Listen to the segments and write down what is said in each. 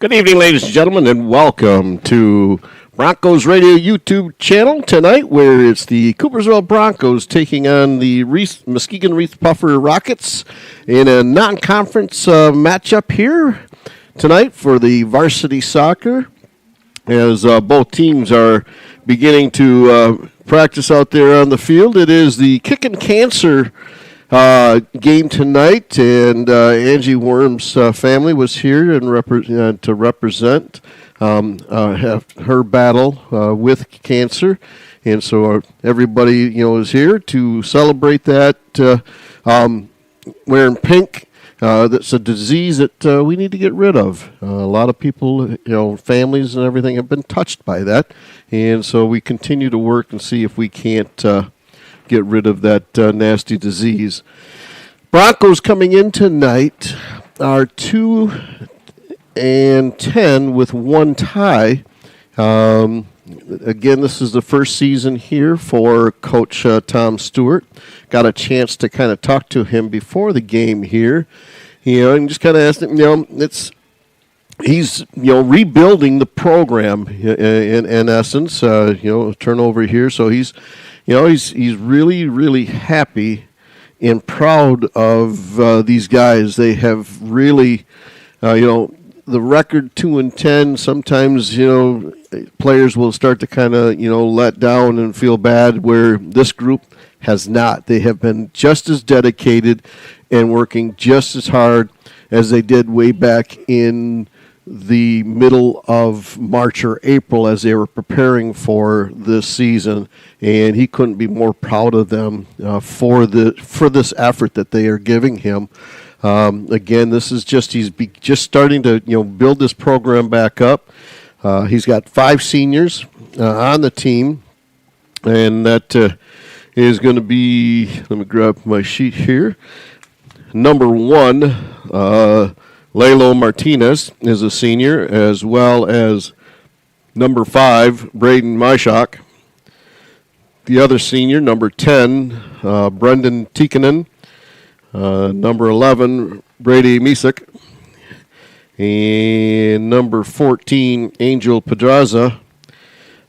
Good evening, ladies and gentlemen, and welcome to Broncos Radio YouTube channel tonight, where it's the Coopersville Broncos taking on the Muskegon Reeths-Puffer Rockets in a non-conference matchup here tonight for the varsity soccer, as both teams are beginning to practice out there on the field. It is the Kickin Cancer game tonight, and Angie Worm's family was here and to represent her battle with cancer, and so everybody is here to celebrate that. Wearing pink, that's a disease that we need to get rid of. A lot of people, families and everything have been touched by that, and so we continue to work and see if we can't get rid of that nasty disease. Broncos coming in tonight are 2-10 with one tie. Again, this is the first season here for Coach Tom Stewart. Got a chance to kind of talk to him before the game here, and just kind of asked him, he's rebuilding the program in essence. Turnover here, so he's really, really happy and proud of these guys. They have really, the record 2-10. Sometimes, players will start to kind of, let down and feel bad, where this group has not. They have been just as dedicated and working just as hard as they did way back in the middle of March or April as they were preparing for this season, and he couldn't be more proud of them for this effort that they are giving him. Again, this is he's just starting to build this program back up. He's got 5 seniors on the team, and that is going to be, let me grab my sheet here. Number 1, Lalo Martinez is a senior, as well as number 5, Braden Myshak. The other senior, number 10, Brendan Tikkanen. Number 11, Brady Misek. And number 14, Angel Pedraza,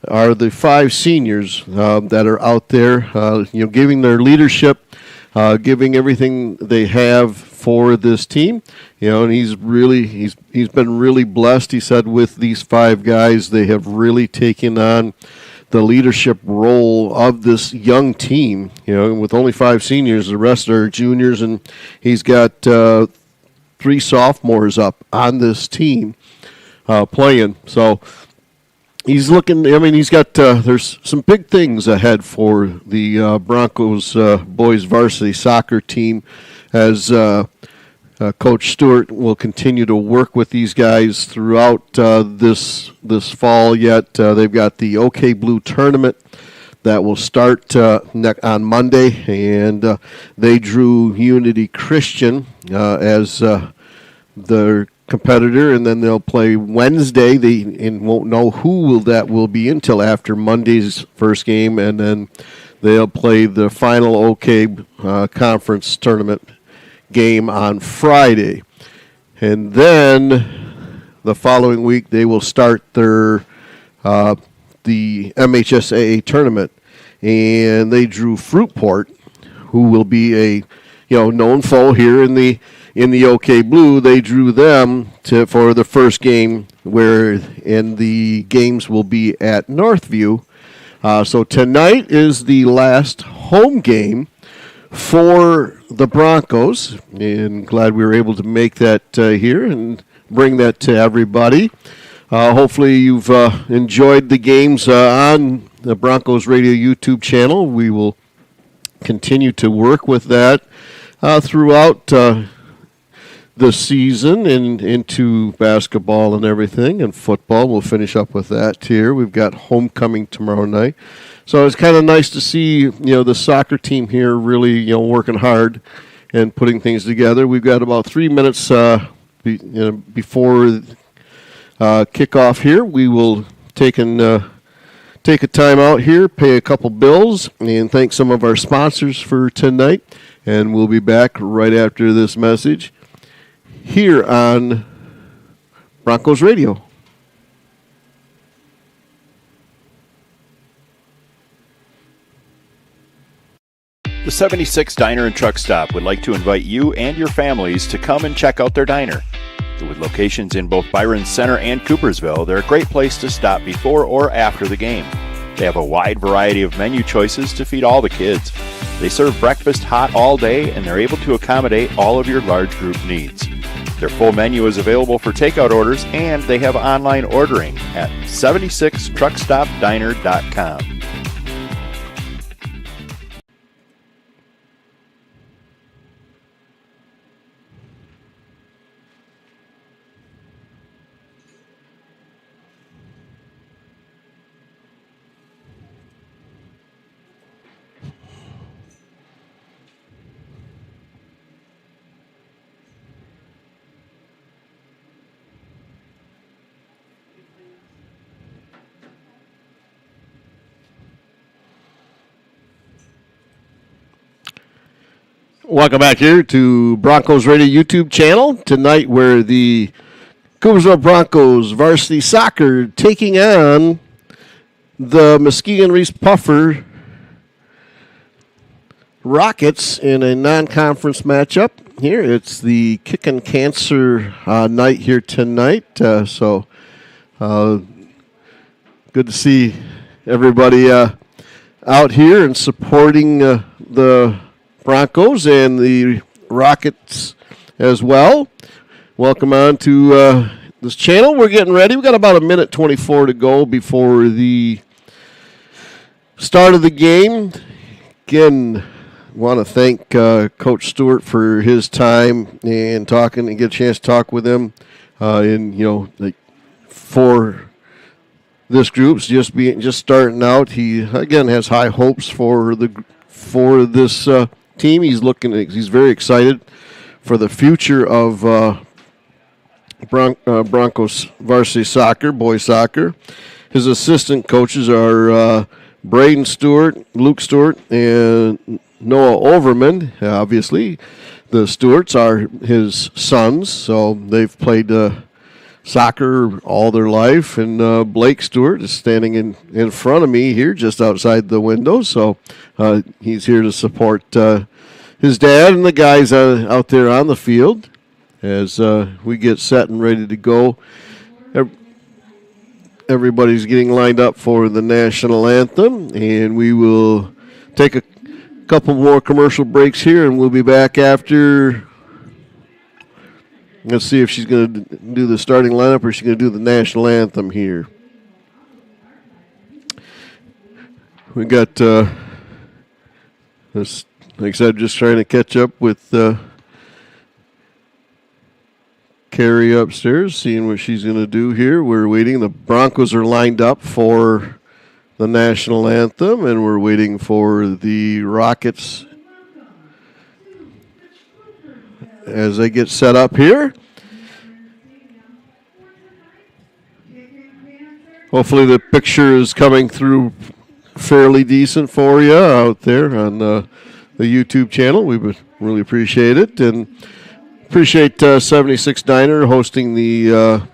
are the 5 seniors that are out there, giving their leadership, giving everything they have for this team, and he's been really blessed. He said with these 5 guys, they have really taken on the leadership role of this young team. With only 5 seniors, the rest are juniors, and he's got 3 sophomores up on this team playing. So he's looking. He's got. There's some big things ahead for the Broncos boys varsity soccer team, as Coach Stewart will continue to work with these guys throughout this fall. Yet they've got the OK Blue tournament that will start on Monday, and they drew Unity Christian as their competitor, and then they'll play Wednesday. And won't know who that will be until after Monday's first game, and then they'll play the final OK conference tournament game on Friday. And then the following week they will start their the MHSAA tournament, and they drew Fruitport, who will be a known foe here in the OK Blue. They drew them for the first game, and the games will be at Northview. So tonight is the last home game for the Broncos, and glad we were able to make that here and bring that to everybody. Hopefully you've enjoyed the games on the Broncos Radio YouTube channel. We will continue to work with that throughout the season and into basketball and everything, and football. We'll finish up with that here. We've got homecoming tomorrow night. So it's kind of nice to see, the soccer team here really, working hard and putting things together. We've got about 3 minutes before kickoff here. We will take a time out here, pay a couple bills, and thank some of our sponsors for tonight. And we'll be back right after this message here on Broncos Radio. The 76 Diner and Truck Stop would like to invite you and your families to come and check out their diner. With locations in both Byron Center and Coopersville, they're a great place to stop before or after the game. They have a wide variety of menu choices to feed all the kids. They serve breakfast hot all day, and they're able to accommodate all of your large group needs. Their full menu is available for takeout orders, and they have online ordering at 76truckstopdiner.com. Welcome back here to Broncos Radio YouTube channel. Tonight where the Coopersville Broncos varsity soccer taking on the Muskegon Reeths-Puffer Rockets in a non-conference matchup. Here it's the Kickin Cancer night here tonight. So good to see everybody out here and supporting the Broncos and the Rockets as well. Welcome on to this channel. We're getting ready. We've got about a minute 24 to go before the start of the game. Again, want to thank Coach Stewart for his time and talking and get a chance to talk with him. For this group's just starting out. He again has high hopes for this team. He's very excited for the future of Broncos varsity soccer, boys soccer. His assistant coaches are Braden Stewart, Luke Stewart, and Noah Overman. Obviously, the Stewarts are his sons, so they've played soccer all their life. And Blake Stewart is standing in front of me here, just outside the window. So he's here to support his dad and the guys out there on the field as we get set and ready to go. Everybody's getting lined up for the national anthem, and we will take a couple more commercial breaks here, and we'll be back after. Let's see if she's going to do the starting lineup or she's going to do the national anthem here. We got this. Like I said, just trying to catch up with Carrie upstairs, seeing what she's going to do here. We're waiting. The Broncos are lined up for the national anthem, and we're waiting for the Rockets as they get set up here. Hopefully the picture is coming through fairly decent for you out there on the YouTube channel. We would really appreciate it, and appreciate 76 Diner hosting the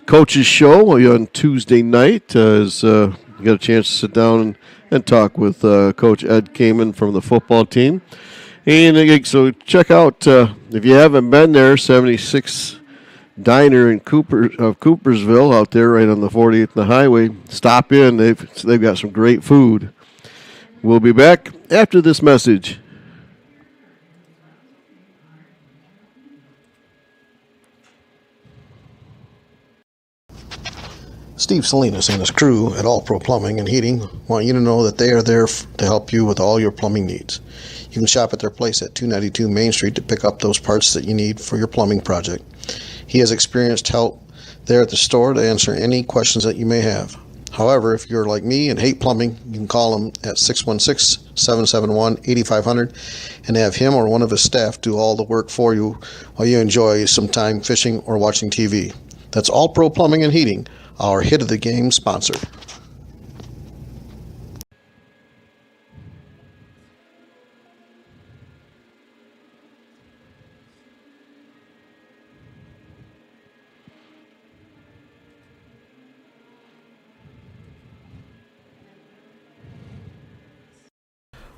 coaches show on Tuesday night. As you got a chance to sit down and talk with Coach Ed Kamen from the football team. And so check out, if you haven't been there, 76 Diner in Coopersville out there right on the 40th and the highway. Stop in. They've got some great food. We'll be back after this message. Steve Salinas and his crew at All Pro Plumbing and Heating want you to know that they are there to help you with all your plumbing needs. You can shop at their place at 292 Main Street to pick up those parts that you need for your plumbing project. He has experienced help there at the store to answer any questions that you may have. However, if you're like me and hate plumbing, you can call him at 616-771-8500 and have him or one of his staff do all the work for you while you enjoy some time fishing or watching TV. That's All Pro Plumbing and Heating, our hit of the game sponsor.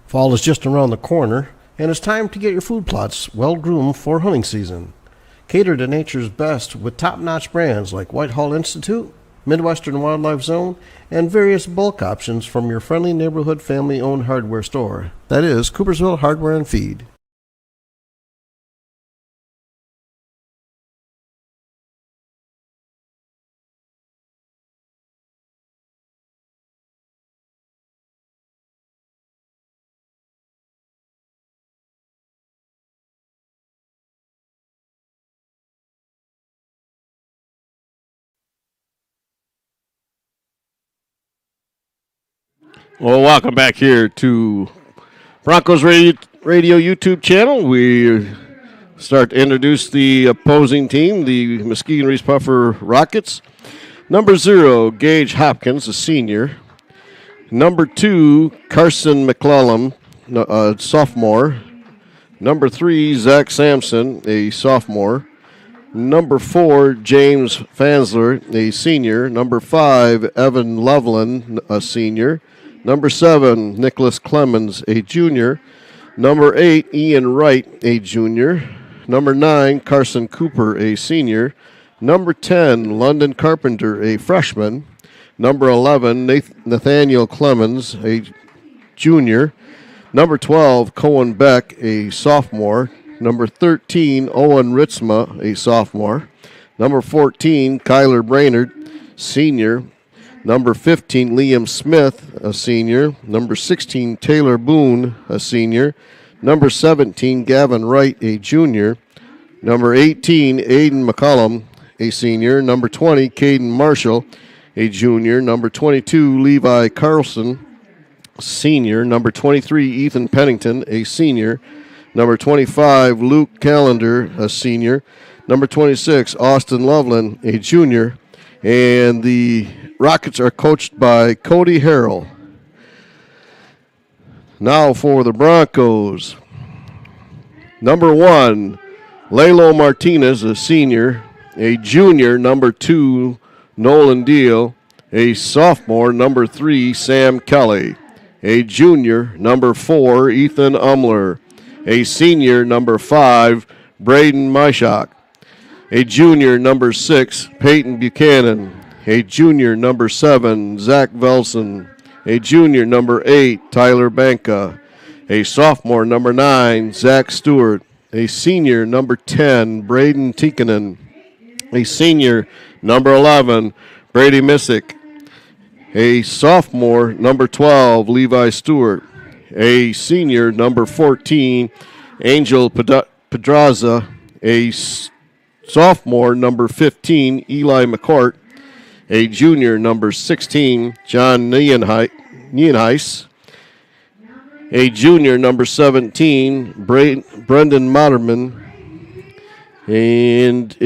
Fall is just around the corner, and it's time to get your food plots well-groomed for hunting season. Cater to nature's best with top-notch brands like Whitehall Institute, Midwestern Wildlife Zone, and various bulk options from your friendly neighborhood family-owned hardware store. That is Coopersville Hardware and Feed. Well, welcome back here to Broncos Radio YouTube channel. We start to introduce the opposing team, the Muskegon Reeths-Puffer Rockets. Number 0, Gage Hopkins, a senior. Number 2, Carson McClellan, a sophomore. Number 3, Zach Sampson, a sophomore. Number 4, James Fansler, a senior. Number 5, Evan Loveland, a senior. Number 7, Nicholas Clemens, a junior. Number 8, Ian Wright, a junior. Number 9, Carson Cooper, a senior. Number 10, London Carpenter, a freshman. Number 11, Nathaniel Clemens, a junior. Number 12, Cohen Beck, a sophomore. Number 13, Owen Ritzma, a sophomore. Number 14, Kyler Brainerd, senior. Number 15, Liam Smith, a senior. Number 16, Taylor Boone, a senior. Number 17, Gavin Wright, a junior. Number 18, Aiden McCollum, a senior. Number 20, Caden Marshall, a junior. Number 22, Levi Carlson, senior. Number 23, Ethan Pennington, a senior. Number 25, Luke Callender, a senior. Number 26, Austin Loveland, a junior. And the Rockets are coached by Cody Harrell. Now for the Broncos. Number 1, Lalo Martinez, a senior. A junior, number 2, Nolan Deal. A sophomore, number 3, Sam Kelly. A junior, number 4, Ethan Umler. A senior, number 5, Braden Myshak. A junior, number 6, Peyton Buchanan. A junior, number 7, Zach Velson. A junior, number 8, Tyler Banka. A sophomore, number 9, Zach Stewart. A senior, number 10, Braden Tikkanen. A senior, number 11, Brady Missick. A sophomore, number 12, Levi Stewart. A senior, number 14, Angel Pedraza. A sophomore, number 15, Eli McCourt. A junior, number 16, John Nienhuis. A junior, number 17, Brendan Moderman. And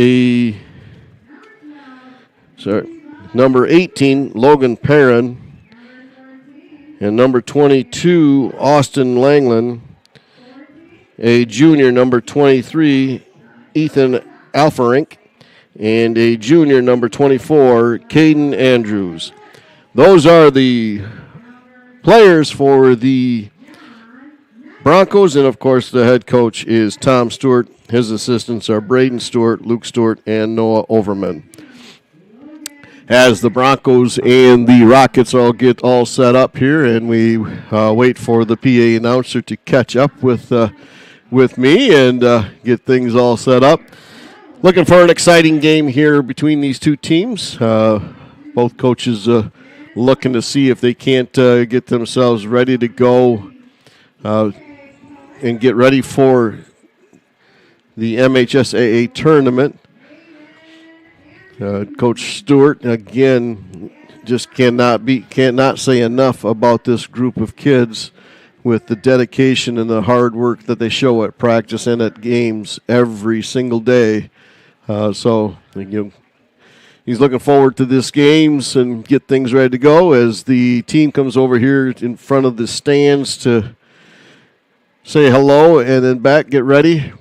number 18, Logan Perrin. And number 22, Austin Langland. A junior, number 23, Ethan Alferink. And a junior, number 24, Caden Andrews. Those are the players for the Broncos, and of course the head coach is Tom Stewart. His assistants are Braden Stewart, Luke Stewart, and Noah Overman. As the Broncos and the Rockets all get all set up here, and we wait for the PA announcer to catch up with me and get things all set up. Looking for an exciting game here between these two teams. Both coaches looking to see if they can't get themselves ready to go and get ready for the MHSAA tournament. Coach Stewart, again, just cannot say enough about this group of kids with the dedication and the hard work that they show at practice and at games every single day. So he's looking forward to this games and get things ready to go as the team comes over here in front of the stands to say hello and then back, get ready.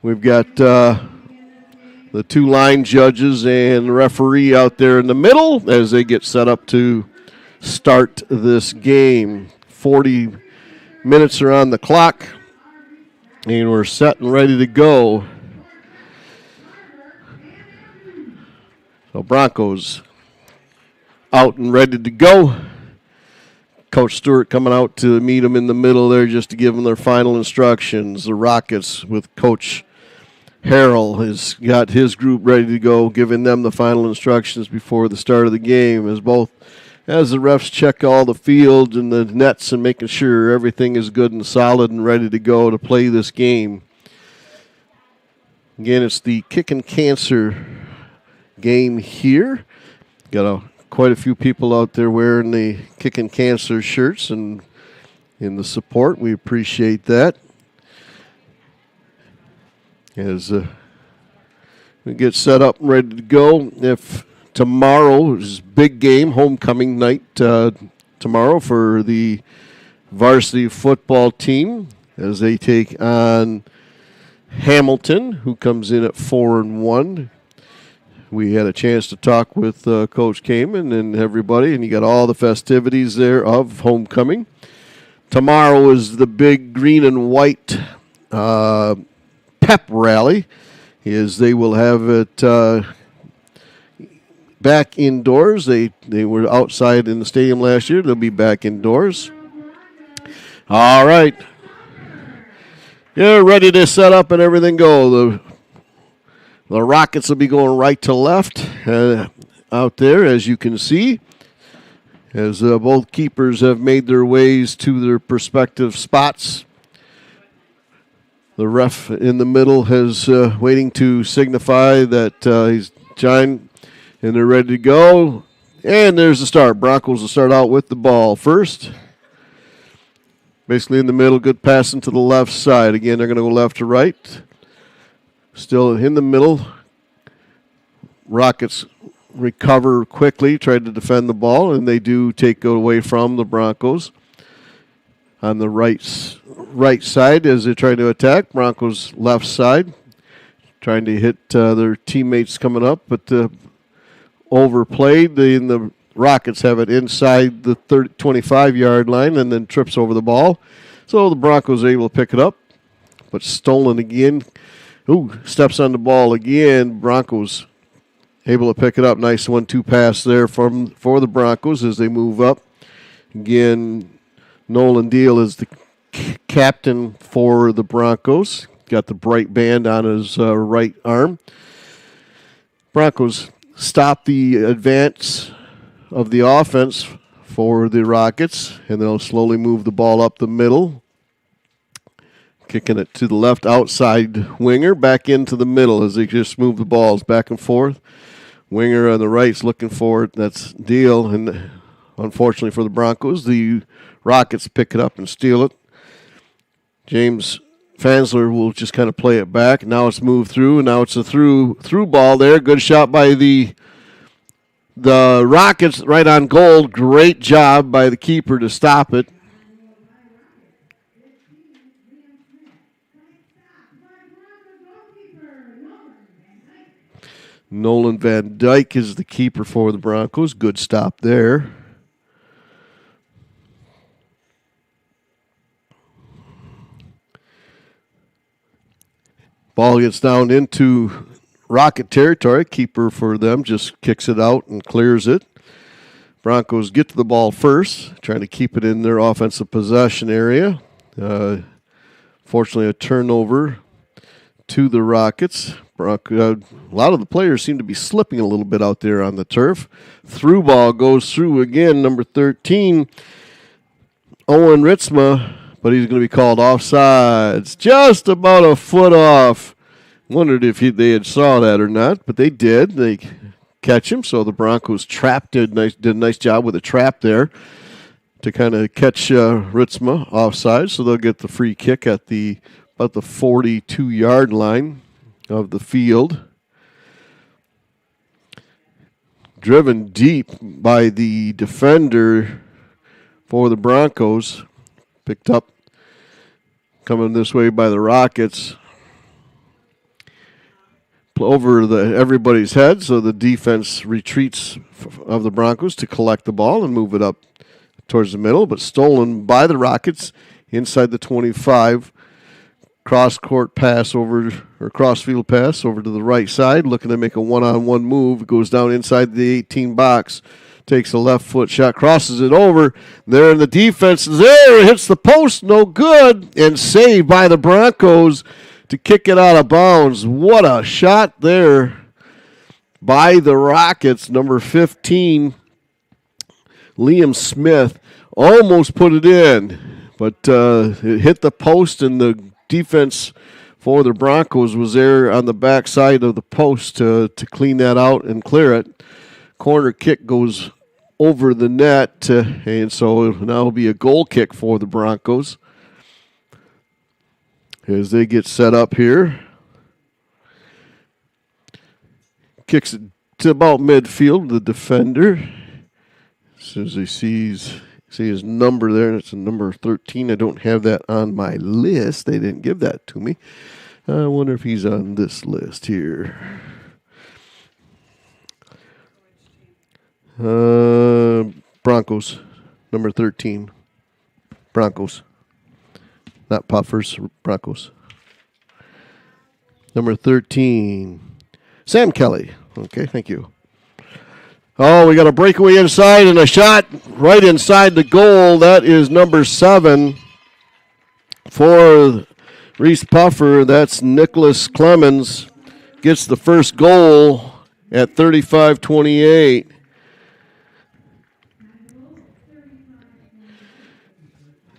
We've got the two line judges and the referee out there in the middle as they get set up to start this game. 40 minutes are on the clock, and we're set and ready to go. So Broncos out and ready to go. Coach Stewart coming out to meet them in the middle there just to give them their final instructions. The Rockets with Coach Harrell has got his group ready to go, giving them the final instructions before the start of the game as the refs check all the fields and the nets and making sure everything is good and solid and ready to go to play this game. Again, it's the Kickin Cancer game here. Got quite a few people out there wearing the Kickin Cancer shirts and in the support. We appreciate that. As we get set up and ready to go, if tomorrow is big game, homecoming night tomorrow for the varsity football team as they take on Hamilton, who comes in at 4-1. We had a chance to talk with Coach Kamen and everybody, and you got all the festivities there of homecoming. Tomorrow is the big green and white pep rally, is they will have it back indoors. They were outside in the stadium last year. They'll be back indoors. All right. You're ready to set up and everything go. The Rockets will be going right to left out there, as you can see, as both keepers have made their ways to their respective spots. The ref in the middle is waiting to signify that he's giant, and they're ready to go. And there's the start. Broncos will start out with the ball first. Basically in the middle, good passing to the left side. Again, they're going to go left to right. Still in the middle. Rockets recover quickly, try to defend the ball, and they do take it away from the Broncos. On the right side as they try to attack. Broncos left side, trying to hit their teammates coming up, but overplayed. The Rockets have it inside the 25-yard line and then trips over the ball. So the Broncos are able to pick it up, but stolen again. Steps on the ball again. Broncos able to pick it up. Nice 1-2 pass there for the Broncos as they move up. Again, Nolan Deal is the captain for the Broncos. Got the bright band on his right arm. Broncos stop the advance of the offense for the Rockets, and they'll slowly move the ball up the middle. Kicking it to the left outside winger, back into the middle as they just move the balls back and forth. Winger on the right's looking for it. That's Deal, and unfortunately for the Broncos, the Rockets pick it up and steal it. James Fansler will just kind of play it back. Now it's moved through, and now it's a through ball there. Good shot by the Rockets right on goal. Great job by the keeper to stop it. Nolan Van Dyke is the keeper for the Broncos. Good stop there. Ball gets down into Rocket territory. Keeper for them just kicks it out and clears it. Broncos get to the ball first, trying to keep it in their offensive possession area. Fortunately, a turnover to the Rockets. A lot of the players seem to be slipping a little bit out there on the turf. Through ball goes through again, number 13, Owen Ritzma, but he's going to be called offsides. Just about a foot off. Wondered if they had saw that or not, but they did. They catch him, so the Broncos did a nice job with a trap there to kind of catch Ritzma offside, so they'll get the free kick at about the 42-yard line of the field. Driven deep by the defender for the Broncos. Picked up coming this way by the Rockets. Over everybody's head, so the defense retreats of the Broncos to collect the ball and move it up towards the middle, but stolen by the Rockets inside the 25. Cross-court pass over, or cross-field pass over to the right side, looking to make a one-on-one move. Goes down inside the 18 box, takes a left foot shot, crosses it over. There in the defense is there, hits the post, no good, and saved by the Broncos to kick it out of bounds. What a shot there by the Rockets. Number 15, Liam Smith, almost put it in, but it hit the post, and the defense for the Broncos was there on the back side of the post to clean that out and clear it. Corner kick goes over the net, and so now it'll be a goal kick for the Broncos as they get set up here. Kicks it to about midfield, the defender. As soon as he see his number there, and it's a number 13. I don't have that on my list. They didn't give that to me. I wonder if he's on this list here. Broncos, number 13. Broncos. Not Puffers, Broncos. Number 13. Sam Kelly. Okay, thank you. Oh, we got a breakaway inside and a shot right inside the goal. That is number 7 for Reeths-Puffer. That's Nicholas Clemens. Gets the first goal at 35-28.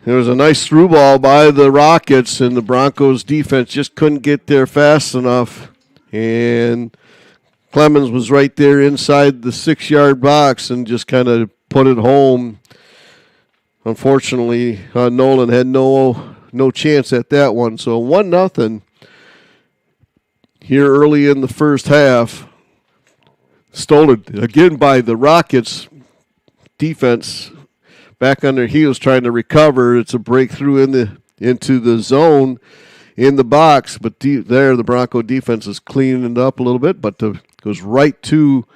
There was a nice through ball by the Rockets, and the Broncos defense just couldn't get there fast enough. And Clemens was right there inside the 6-yard box and just kind of put it home. Unfortunately, Nolan had no chance at that one. So 1-0 here early in the first half. Stolen again by the Rockets defense. Back on their heels trying to recover. It's a breakthrough into the zone in the box. But there the Bronco defense is cleaning it up a little bit. But goes right to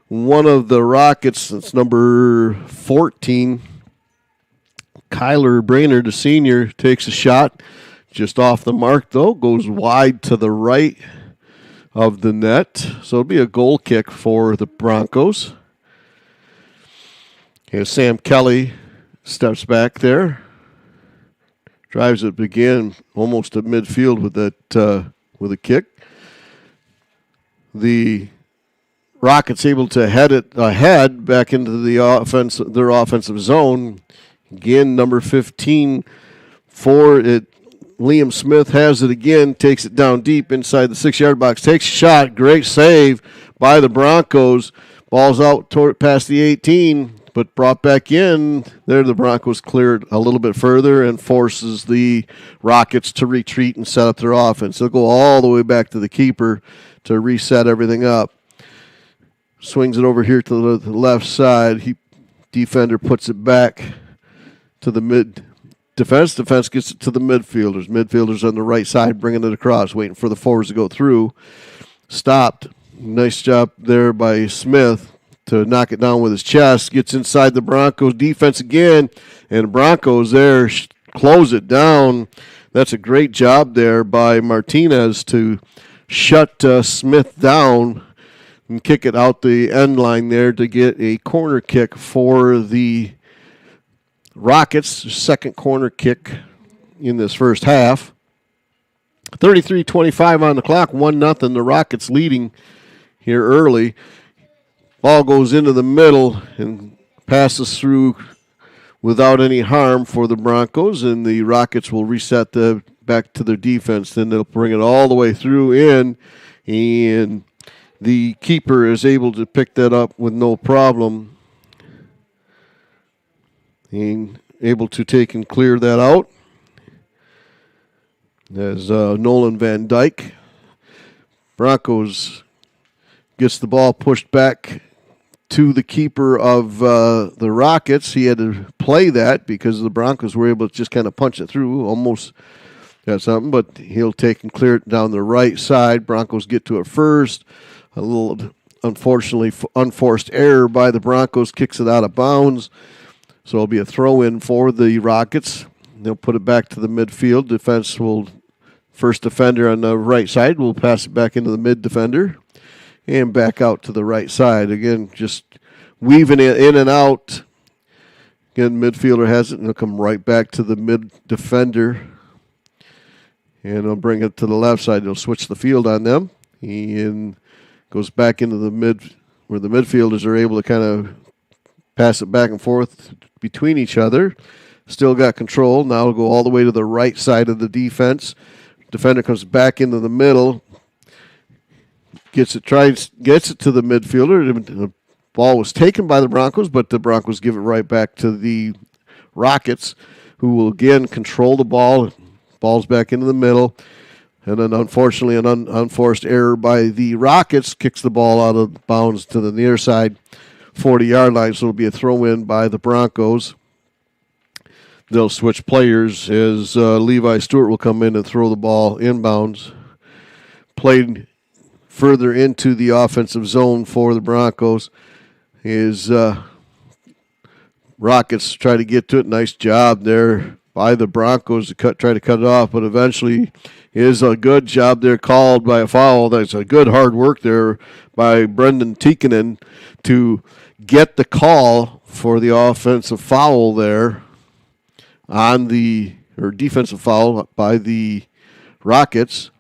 one of the Rockets. It's number 14. Kyler Brainerd, the senior, takes a shot. Just off the mark, though. Goes wide to the right of the net. So it'll be a goal kick for the Broncos. And Sam Kelly steps back there. Drives it again almost to midfield with a kick. The Rockets able to head it ahead back into their offensive zone. Again, number 15 for it. Liam Smith has it again, takes it down deep inside the 6-yard box, takes a shot. Great save by the Broncos. Ball's out past the 18, but brought back in. There the Broncos cleared a little bit further and forces the Rockets to retreat and set up their offense. They'll go all the way back to the keeper to reset everything up. Swings it over here to the left side. Defender puts it back to the mid. Defense gets it to the midfielders. Midfielders on the right side bringing it across, waiting for the forwards to go through. Stopped. Nice job there by Smith to knock it down with his chest. Gets inside the Broncos defense again, and the Broncos there close it down. That's a great job there by Martinez to shut Smith down and kick it out the end line there to get a corner kick for the Rockets. Second corner kick in this first half. 33-25 on the clock, 1-0. The Rockets leading here early. Ball goes into the middle and passes through without any harm for the Broncos, and the Rockets will reset back to their defense. Then they'll bring it all the way through in, and the keeper is able to pick that up with no problem. And able to take and clear that out. As Nolan Van Dyke. Broncos gets the ball pushed back to the keeper of the Rockets. He had to play that because the Broncos were able to just kind of punch it through. Almost got something, but he'll take and clear it down the right side. Broncos get to it first. A little, unfortunately, unforced error by the Broncos. Kicks it out of bounds. So it'll be a throw-in for the Rockets. They'll put it back to the midfield. Defense will, first defender on the right side will pass it back into the mid defender and back out to the right side. Again, just weaving it in and out. Again, midfielder has it, and it'll come right back to the mid defender. And they'll bring it to the left side. They'll switch the field on them. And goes back into the mid, where the midfielders are able to kind of pass it back and forth between each other. Still got control. Now it'll go all the way to the right side of the defense. Defender comes back into the middle. Gets it to the midfielder. The ball was taken by the Broncos, but the Broncos give it right back to the Rockets, who will again control the ball. Ball's back into the middle. And then, unfortunately, an unforced error by the Rockets kicks the ball out of bounds to the near side 40-yard line. So it'll be a throw-in by the Broncos. They'll switch players as Levi Stewart will come in and throw the ball inbounds. Played further into the offensive zone for the Broncos. Is Rockets try to get to it. Nice job there by the Broncos to try to cut it off, but eventually is a good job there called by a foul. That's a good hard work there by Brendan Tikkanen to get the call for the offensive foul there or defensive foul by the Rockets.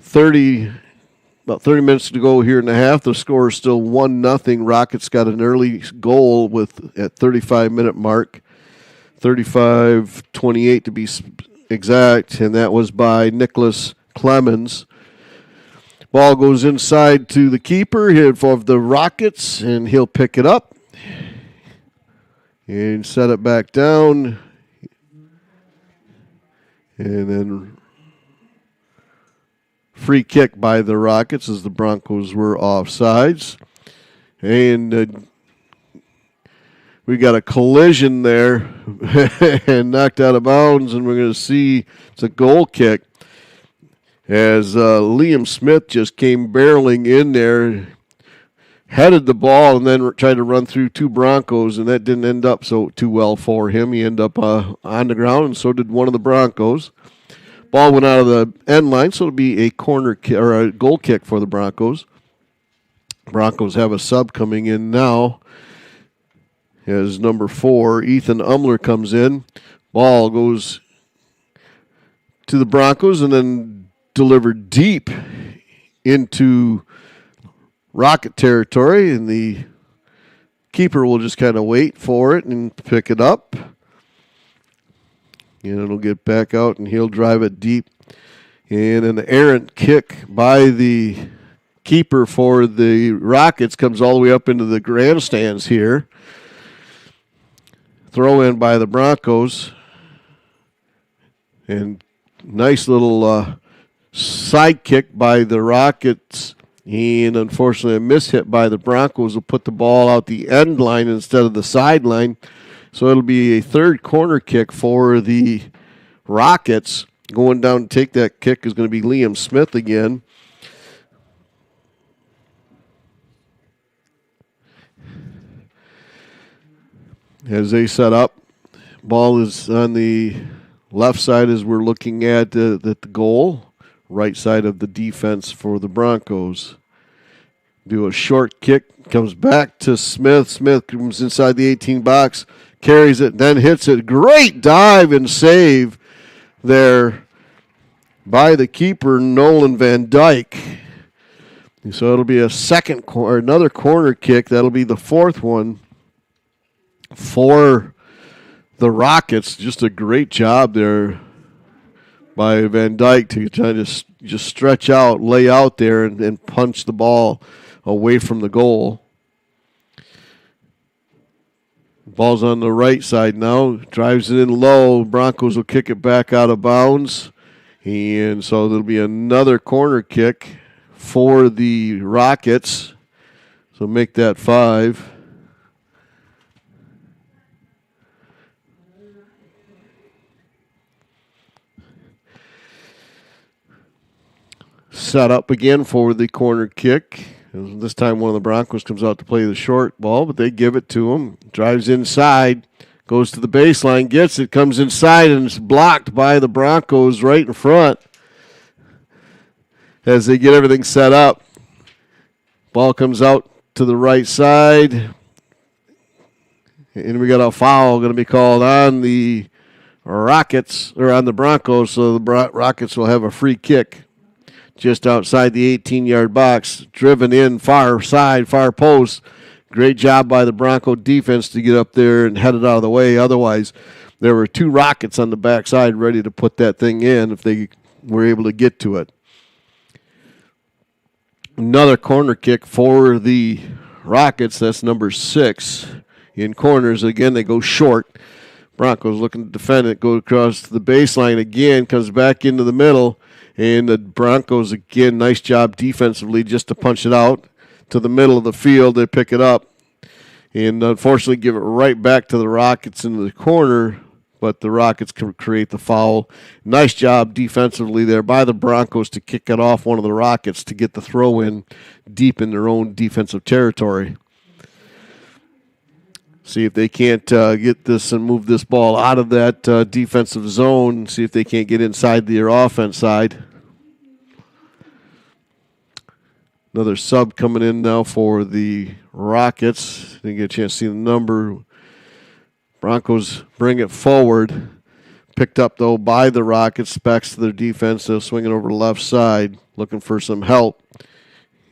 About 30 minutes to go here in the half. The score is still 1-0. Rockets got an early goal at 35-minute mark. 35-28 to be exact, and that was by Nicholas Clemens. Ball goes inside to the keeper of the Rockets, and he'll pick it up and set it back down. And then free kick by the Rockets as the Broncos were offsides. And we got a collision there and knocked out of bounds, and we're going to see it's a goal kick as Liam Smith just came barreling in there, headed the ball, and then tried to run through two Broncos, and that didn't end up too well for him. He ended up on the ground, and so did one of the Broncos. Ball went out of the end line, so it'll be a corner kick or a goal kick for the Broncos. Broncos have a sub coming in now. As number 4, Ethan Umler comes in. Ball goes to the Broncos and then delivered deep into Rocket territory. And the keeper will just kind of wait for it and pick it up. And it'll get back out and he'll drive it deep. And an errant kick by the keeper for the Rockets comes all the way up into the grandstands here. Throw in by the Broncos. And nice little side kick by the Rockets. And unfortunately a miss hit by the Broncos will put the ball out the end line instead of the sideline. So it'll be a third corner kick for the Rockets. Going down to take that kick is going to be Liam Smith again. As they set up, ball is on the left side as we're looking at the goal. Right side of the defense for the Broncos. Do a short kick, comes back to Smith. Smith comes inside the 18 box, carries it, then hits it. Great dive and save there by the keeper, Nolan Van Dyke. So it'll be another corner kick. That'll be the fourth one for the Rockets. Just a great job there by Van Dyke to try to just stretch out, lay out there, and punch the ball away from the goal. Ball's on the right side now. Drives it in low. Broncos will kick it back out of bounds. And so there'll be another corner kick for the Rockets. So make that 5. Set up again for the corner kick. And this time one of the Broncos comes out to play the short ball, but they give it to him. Drives inside, goes to the baseline, gets it, comes inside, and it's blocked by the Broncos right in front as they get everything set up. Ball comes out to the right side, and we got a foul going to be called on the Rockets, or on the Broncos, so the Rockets will have a free kick just outside the 18-yard box, driven in far side, far post. Great job by the Bronco defense to get up there and head it out of the way. Otherwise, there were 2 Rockets on the backside ready to put that thing in if they were able to get to it. Another corner kick for the Rockets. That's number 6 in corners. Again, they go short. Broncos looking to defend it. Go across the baseline again. Comes back into the middle. And the Broncos, again, nice job defensively just to punch it out to the middle of the field. They pick it up. And unfortunately give it right back to the Rockets into the corner. But the Rockets can create the foul. Nice job defensively there by the Broncos to kick it off one of the Rockets to get the throw in deep in their own defensive territory. See if they can't get this and move this ball out of that defensive zone. See if they can't get inside their offense side. Another sub coming in now for the Rockets. Didn't get a chance to see the number. Broncos bring it forward. Picked up, though, by the Rockets. Backs to their defense. They'll swing it over the left side. Looking for some help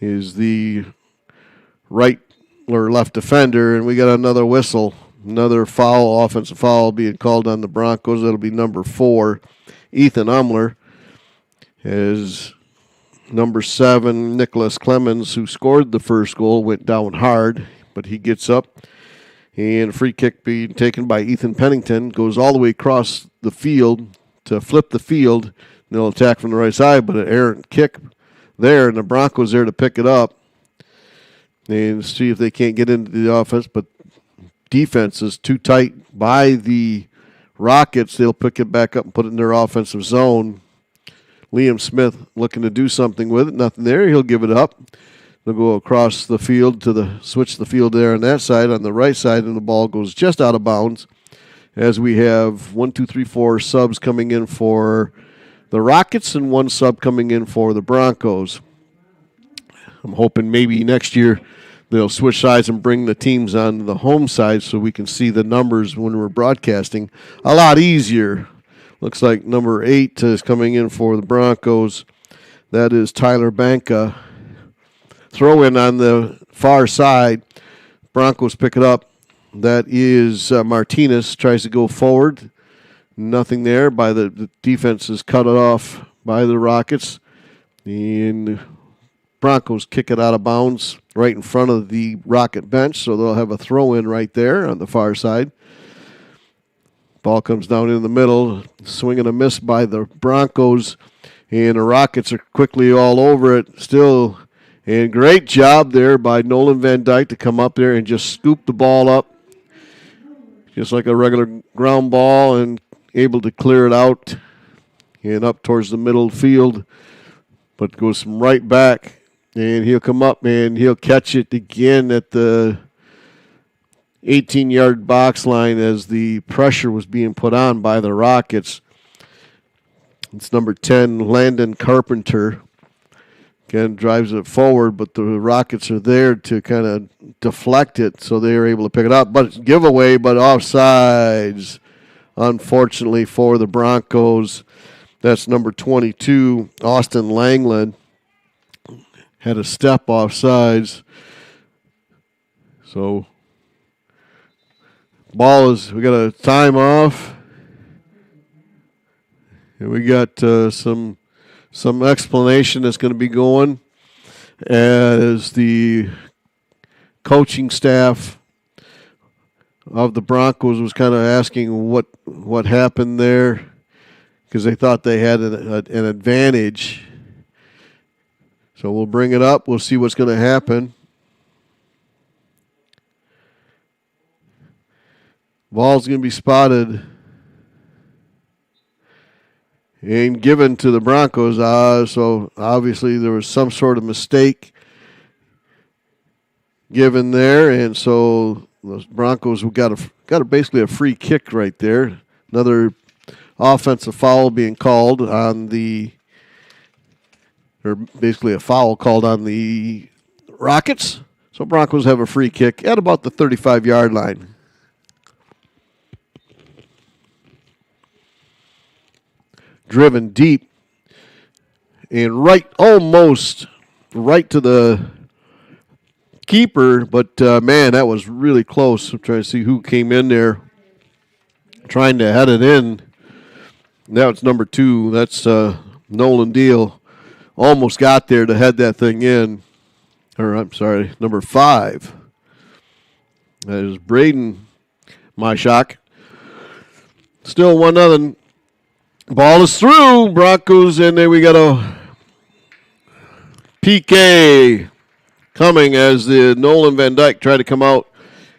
is the right or left defender. And we got another whistle. Another foul, offensive foul being called on the Broncos. That'll be number 4. Ethan Umler is number 7. Nicholas Clemens, who scored the first goal, went down hard. But he gets up. And a free kick being taken by Ethan Pennington. Goes all the way across the field to flip the field. And they'll attack from the right side, but an errant kick there, and the Broncos there to pick it up. And see if they can't get into the offense, but defense is too tight by the Rockets. They'll pick it back up and put it in their offensive zone. Liam Smith looking to do something with it. Nothing there. He'll give it up. They'll go across the field to switch the field there on that side. On the right side, and the ball goes just out of bounds as we have 4 subs coming in for the Rockets and 1 sub coming in for the Broncos. I'm hoping maybe next year they'll switch sides and bring the teams on the home side so we can see the numbers when we're broadcasting a lot easier. Looks like number 8 is coming in for the Broncos. That is Tyler Banka. Throw in on the far side. Broncos pick it up. That is Martinez. Tries to go forward. Nothing there. By the defense is cut it off by the Rockets. And Broncos kick it out of bounds right in front of the Rocket bench. So they'll have a throw in right there on the far side. Ball comes down in the middle. Swing and a miss by the Broncos. And the Rockets are quickly all over it. Still. And great job there by Nolan Van Dyke to come up there and just scoop the ball up, just like a regular ground ball, and able to clear it out and up towards the middle field, but goes right back. And he'll come up and he'll catch it again at the 18-yard box line as the pressure was being put on by the Rockets. It's number 10, Landon Carpenter. Again, drives it forward, but the Rockets are there to kind of deflect it, so they are able to pick it up. But it's giveaway, but offsides, unfortunately, for the Broncos. That's number 22, Austin Langland. Had a step offsides. So, we got a time off. And we got some explanation that's going to be going as the coaching staff of the Broncos was kind of asking what happened there because they thought they had an advantage. So we'll bring it up. We'll see what's going to happen. Ball's going to be spotted and given to the Broncos. So obviously there was some sort of mistake given there, and so the Broncos got basically a free kick right there. Another offensive foul being called on or basically a foul called on the Rockets. So Broncos have a free kick at about the 35-yard line. Driven deep and almost right to the keeper, but man, that was really close. I'm trying to see who came in there trying to head it in. Now it's number 2. That's Nolan Deal. Almost got there to head that thing in. Or I'm sorry, number 5. That is Braden Myshak. Still 1-0. Ball is through. Broncos, and then we got a PK coming as the Nolan Van Dyke tried to come out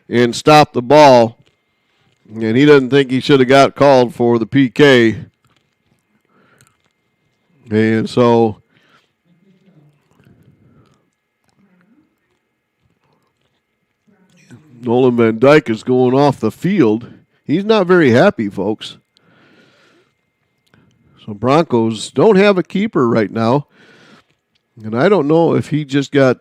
and stop the ball. And he doesn't think he should have got called for the PK. And so Nolan Van Dyke is going off the field. He's not very happy, folks. So Broncos don't have a keeper right now. And I don't know if he just got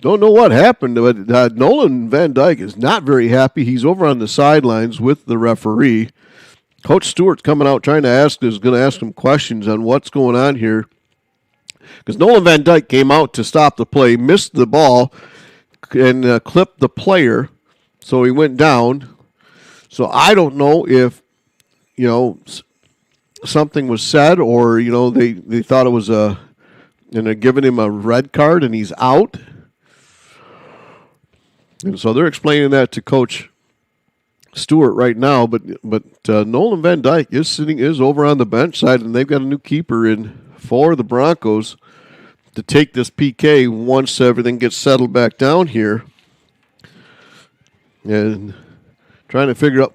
don't know what happened, but Nolan Van Dyke is not very happy. He's over on the sidelines with the referee. Coach Stewart's coming out going to ask him questions on what's going on here. Because Nolan Van Dyke came out to stop the play, missed the ball, and clipped the player, so he went down. So I don't know if, something was said or, they thought it was and they're giving him a red card and he's out. And so they're explaining that to Coach Stewart right now, but Nolan Van Dyke is over on the bench side, and they've got a new keeper in for the Broncos to take this PK once everything gets settled back down here. And trying to figure out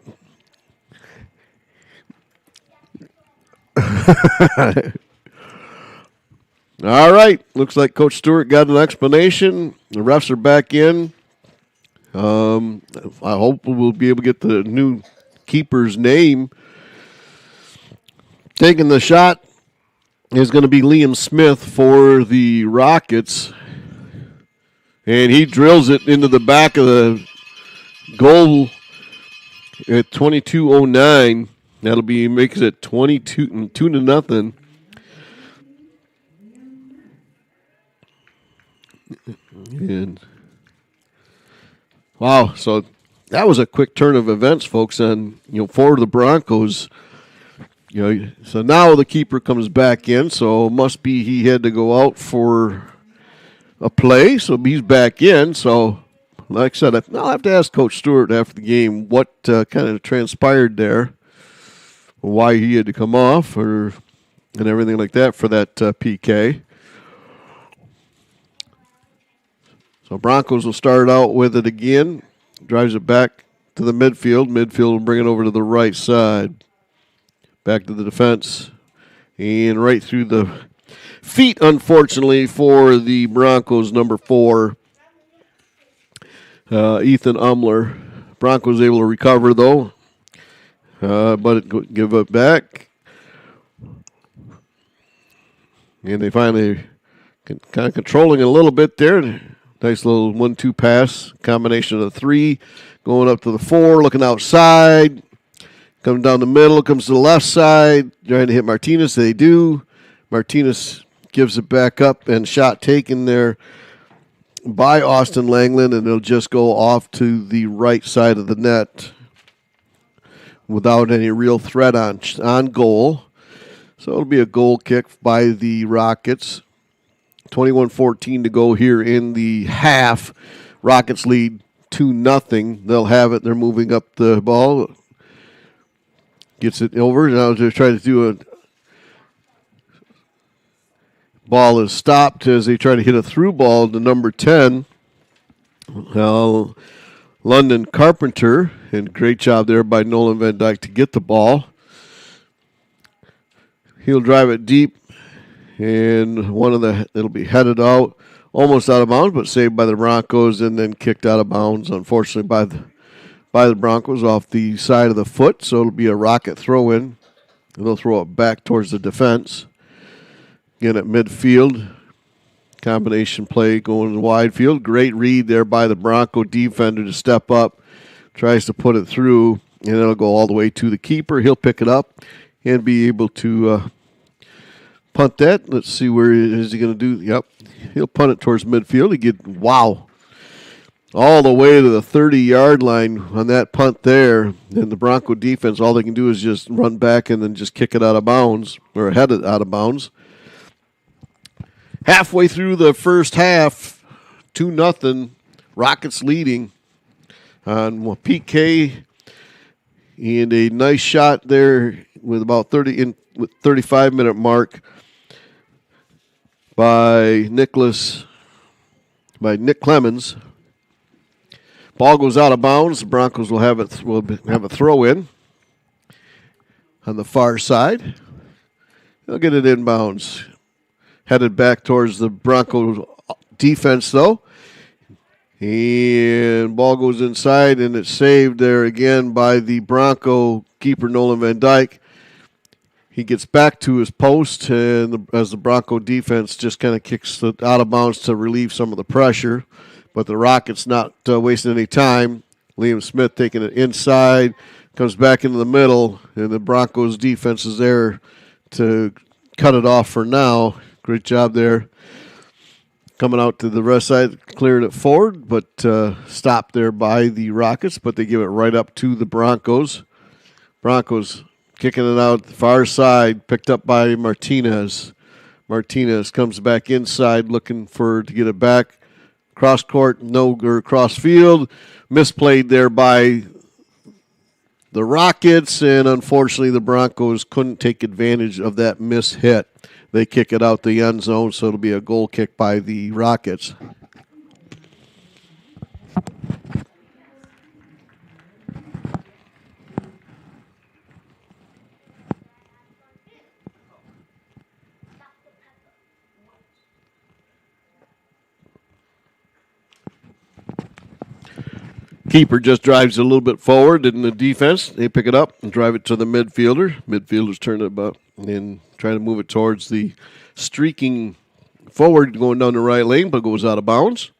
all right, looks like Coach Stewart got an explanation. The refs are back in. I hope we'll be able to get the new keeper's name. Taking the shot is going to be Liam Smith for the Rockets. And he drills it into the back of the goal at 22:09. That'll be makes it 2-0. And wow, so that was a quick turn of events, folks, and for the Broncos. So now the keeper comes back in, so must be he had to go out for a play, so he's back in. So, like I said, I'll have to ask Coach Stewart after the game what kind of transpired there, why he had to come off, and everything like that for that PK. So Broncos will start out with it again. Drives it back to the midfield. Midfield will bring it over to the right side. Back to the defense. And right through the feet, unfortunately, for the Broncos, number 4, Ethan Umler. Broncos able to recover, though. But give it back. And they finally kind of controlling it a little bit there. Nice little 1-2 pass, combination of the 3, going up to the 4, looking outside, coming down the middle, comes to the left side, trying to hit Martinez. They do. Martinez gives it back up, and shot taken there by Austin Langland, and it'll just go off to the right side of the net without any real threat on goal. So it'll be a goal kick by the Rockets. 21-14 to go here in the half. Rockets lead 2-0. They'll have it. They're moving up the ball. Gets it over. Now they're trying to do a ball is stopped as they try to hit a through ball to number 10. London Carpenter. And great job there by Nolan Van Dyke to get the ball. He'll drive it deep, and it'll be headed out, almost out of bounds, but saved by the Broncos, and then kicked out of bounds, unfortunately, by the Broncos off the side of the foot. So it'll be a Rocket throw-in. They'll throw it back towards the defense. Again, at midfield, combination play going to the wide field. Great read there by the Bronco defender to step up. Tries to put it through, and it'll go all the way to the keeper. He'll pick it up and be able to punt that. Let's see, where is he going to do? Yep, he'll punt it towards midfield. All the way to the 30-yard line on that punt there. And the Bronco defense, all they can do is just run back and then just kick it out of bounds, or head it out of bounds. Halfway through the first half, 2-0, Rockets leading on PK, and a nice shot there with about 35-minute mark by Nick Clemens. Ball goes out of bounds. The Broncos will have a throw in on the far side. They'll get it inbounds. Headed back towards the Bronco defense, though. And ball goes inside, and it's saved there again by the Bronco keeper, Nolan Van Dyke. He gets back to his post, and as the Bronco defense just kind of kicks it out of bounds to relieve some of the pressure. But the Rockets not wasting any time. Liam Smith taking it inside, comes back into the middle, and the Broncos defense is there to cut it off for now. Great job there. Coming out to the rest side, clearing it forward, but stopped there by the Rockets, but they give it right up to the Broncos. Broncos kicking it out the far side, picked up by Martinez. Martinez comes back inside looking to get it back. Cross court, cross field. Misplayed there by the Rockets, and unfortunately the Broncos couldn't take advantage of that miss hit. They kick it out the end zone, so it'll be a goal kick by the Rockets. Keeper just drives a little bit forward in the defense. They pick it up and drive it to the midfielder. Midfielders turn it about and try to move it towards the streaking forward going down the right lane, but goes out of bounds.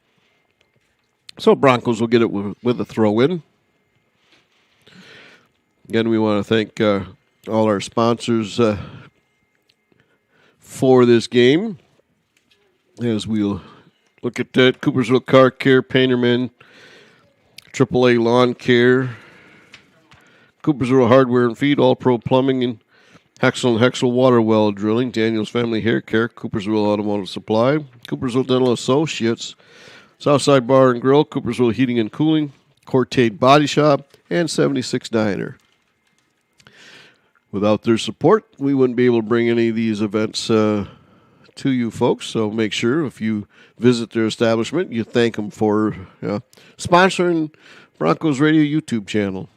So Broncos will get it with a throw-in. Again, we want to thank all our sponsors for this game. As we'll look at that, Coopersville Car Care, Painterman, AAA Lawn Care, Coopersville Hardware and Feed, All Pro Plumbing, and Hexel Water Well Drilling, Daniel's Family Hair Care, Coopersville Automotive Supply, Coopersville Dental Associates, Southside Bar and Grill, Coopersville Heating and Cooling, Cortate Body Shop, and 76 Diner. Without their support, we wouldn't be able to bring any of these events to you folks, so make sure if you visit their establishment, you thank them for sponsoring Broncos Radio YouTube channel.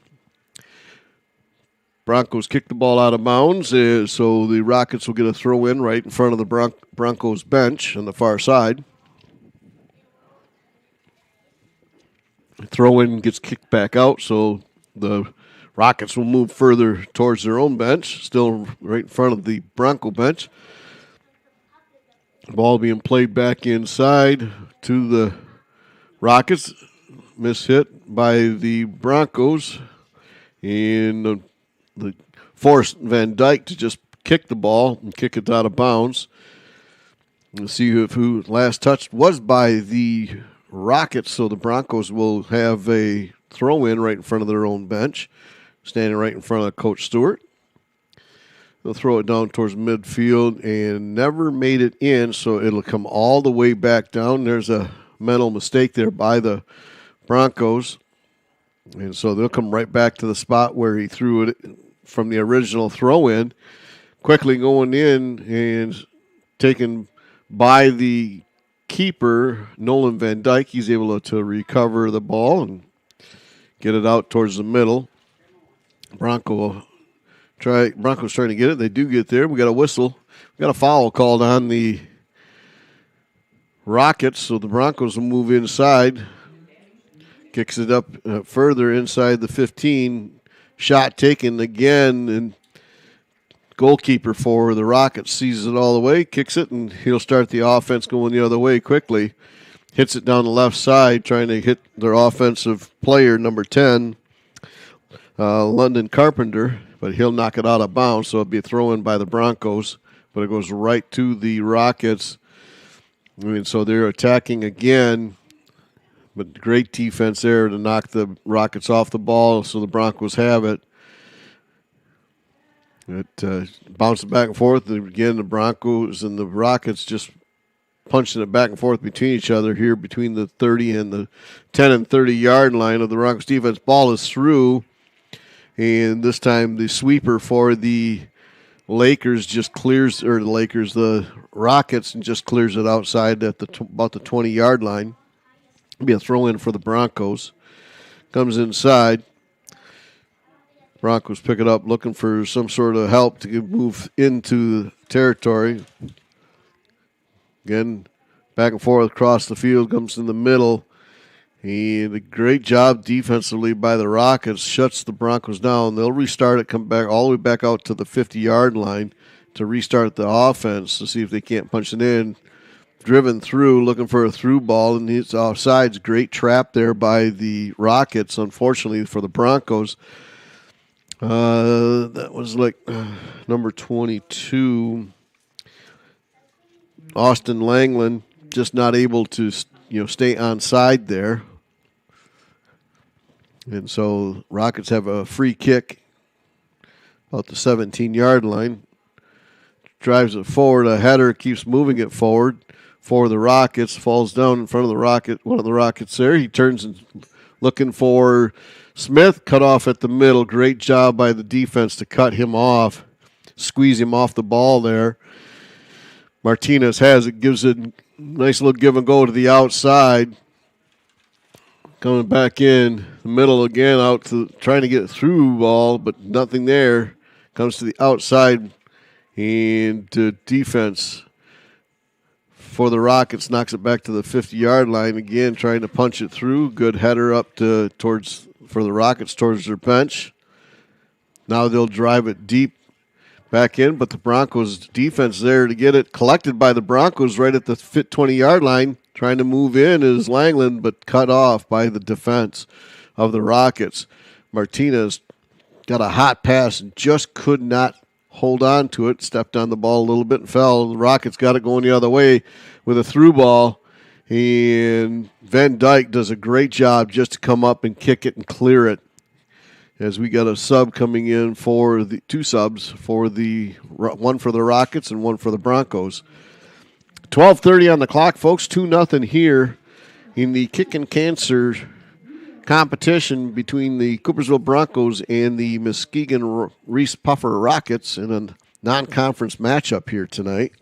Broncos kick the ball out of bounds, so the Rockets will get a throw-in right in front of the Broncos bench on the far side. Throw-in gets kicked back out, so the Rockets will move further towards their own bench, still right in front of the Bronco bench. Ball being played back inside to the Rockets. Miss hit by the Broncos. And the forced Van Dyke to just kick the ball and kick it out of bounds. We'll see who last touched was by the Rockets, so the Broncos will have a throw-in right in front of their own bench, standing right in front of Coach Stewart. They'll throw it down towards midfield and never made it in, so it'll come all the way back down. There's a mental mistake there by the Broncos. And so they'll come right back to the spot where he threw it from the original throw-in. Quickly going in and taken by the keeper, Nolan Van Dyke. He's able to recover the ball and get it out towards the middle. Bronco Broncos trying to get it. They do get there. We got a whistle. We got a foul called on the Rockets, so the Broncos will move inside. Kicks it up further inside the 15. Shot taken again, and goalkeeper for the Rockets sees it all the way, kicks it, and he'll start the offense going the other way quickly. Hits it down the left side, trying to hit their offensive player, number 10, London Carpenter, but he'll knock it out of bounds, so it'll be a throw-in by the Broncos, but it goes right to the Rockets. I mean, so they're attacking again, but great defense there to knock the Rockets off the ball, so the Broncos have it. It bounces back and forth. Again, the Broncos and the Rockets just punching it back and forth between each other here between the 30 and the 10 and 30-yard line of the Broncos defense. Ball is through, and this time the sweeper for the Rockets just clears it outside at about the 20-yard line. It'll be a throw-in for the Broncos. Comes inside. Broncos pick it up, looking for some sort of help to move into the territory. Again, back and forth across the field, comes in the middle. And a great job defensively by the Rockets, shuts the Broncos down. They'll restart it, come back all the way back out to the 50-yard line to restart the offense to see if they can't punch it in. Driven through, looking for a through ball, and it's offsides. Great trap there by the Rockets, unfortunately, for the Broncos. That was like number 22, Austin Langland, just not able to stay onside there. And so Rockets have a free kick about the 17-yard line. Drives it forward. A header keeps moving it forward for the Rockets. Falls down in front of the Rocket. One of the Rockets there. He turns and looking for Smith, cut off at the middle. Great job by the defense to cut him off, squeeze him off the ball there. Martinez has it, gives it a nice little give and go to the outside. Coming back in the middle again, out to trying to get through ball, but nothing there. Comes to the outside, and defense for the Rockets knocks it back to the 50-yard line again, trying to punch it through. Good header up for the Rockets towards their bench. Now they'll drive it deep back in, but the Broncos defense there to get it collected by the Broncos right at the 20-yard line. Trying to move in is Langland, but cut off by the defense of the Rockets. Martinez got a hot pass and just could not hold on to it. Stepped on the ball a little bit and fell. The Rockets got it going the other way with a through ball. And Van Dyke does a great job just to come up and kick it and clear it. As we got a sub coming in for the two subs for the one for the Rockets and one for the Broncos. 12:30 on the clock, folks. 2-0 here in the Kickin Cancer competition between the Coopersville Broncos and the Muskegon Reeths-Puffer Rockets in a non-conference matchup here tonight.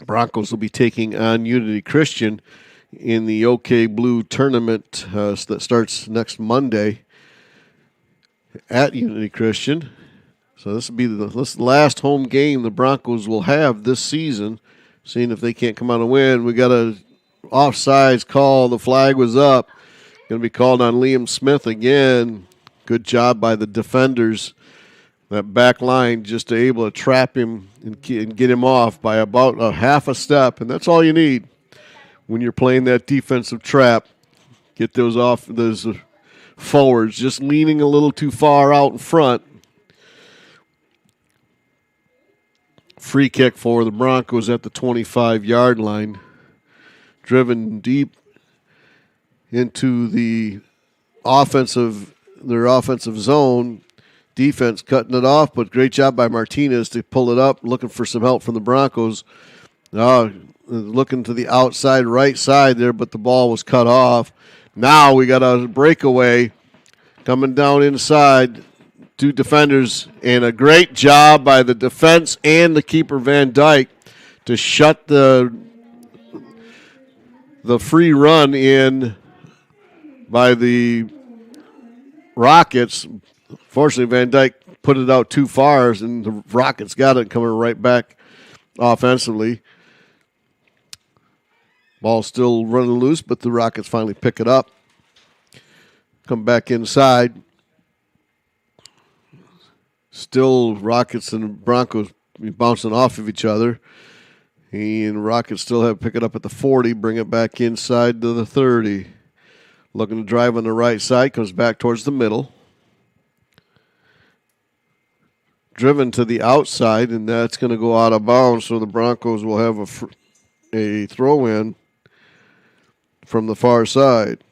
Broncos will be taking on Unity Christian in the OK Blue tournament that starts next Monday at Unity Christian. So this will be the last home game the Broncos will have this season, seeing if they can't come out and win. We got a offsides call. The flag was up. Going to be called on Liam Smith again. Good job by the defenders. That back line just able to trap him and get him off by about a half a step, and that's all you need when you're playing that defensive trap. Get those forwards just leaning a little too far out in front. Free kick for the Broncos at the 25-yard line. Driven deep into their offensive zone. Defense cutting it off, but great job by Martinez to pull it up, looking for some help from the Broncos. Looking to the outside right side there, but the ball was cut off. Now we got a breakaway coming down inside. Two defenders, and a great job by the defense and the keeper Van Dyke to shut the free run in by the Rockets. Fortunately, Van Dyke put it out too far, and the Rockets got it coming right back offensively. Ball still running loose, but the Rockets finally pick it up. Come back inside. Still Rockets and Broncos bouncing off of each other. And Rockets still have pick it up at the 40, bring it back inside to the 30. Looking to drive on the right side, comes back towards the middle. Driven to the outside, and that's going to go out of bounds, so the Broncos will have a throw-in from the far side.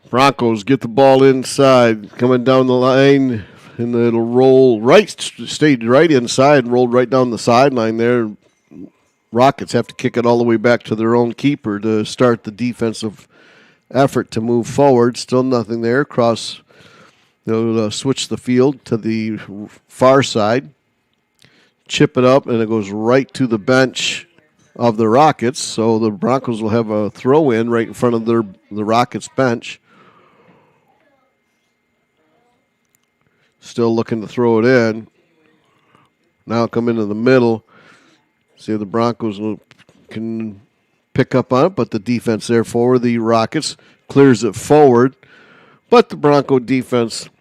Broncos get the ball inside, coming down the line, and it'll roll right, stayed right inside, rolled right down the sideline there. Rockets have to kick it all the way back to their own keeper to start the defensive effort to move forward. Still nothing there. They'll switch the field to the far side, chip it up, and it goes right to the bench of the Rockets. So the Broncos will have a throw-in right in front of the Rockets bench. Still looking to throw it in. Now come into the middle. See if the Broncos can pick up on it, but the defense there for the Rockets clears it forward. But the Bronco defensive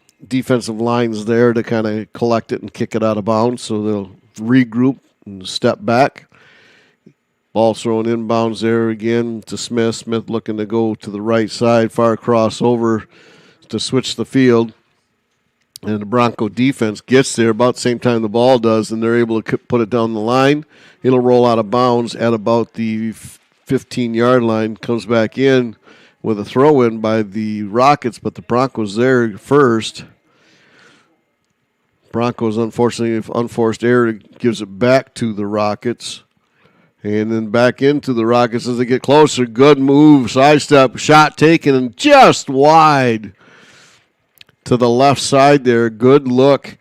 line's there to kind of collect it and kick it out of bounds, so they'll regroup and step back. Ball thrown inbounds there again to Smith. Smith looking to go to the right side, far crossover to switch the field. And the Bronco defense gets there about the same time the ball does, and they're able to put it down the line. It'll roll out of bounds at about the 15-yard line, comes back in with a throw-in by the Rockets, but the Broncos there first. Broncos, unfortunately, if unforced error, gives it back to the Rockets. And then back into the Rockets as they get closer. Good move, sidestep, shot taken, and just wide to the left side there. Good look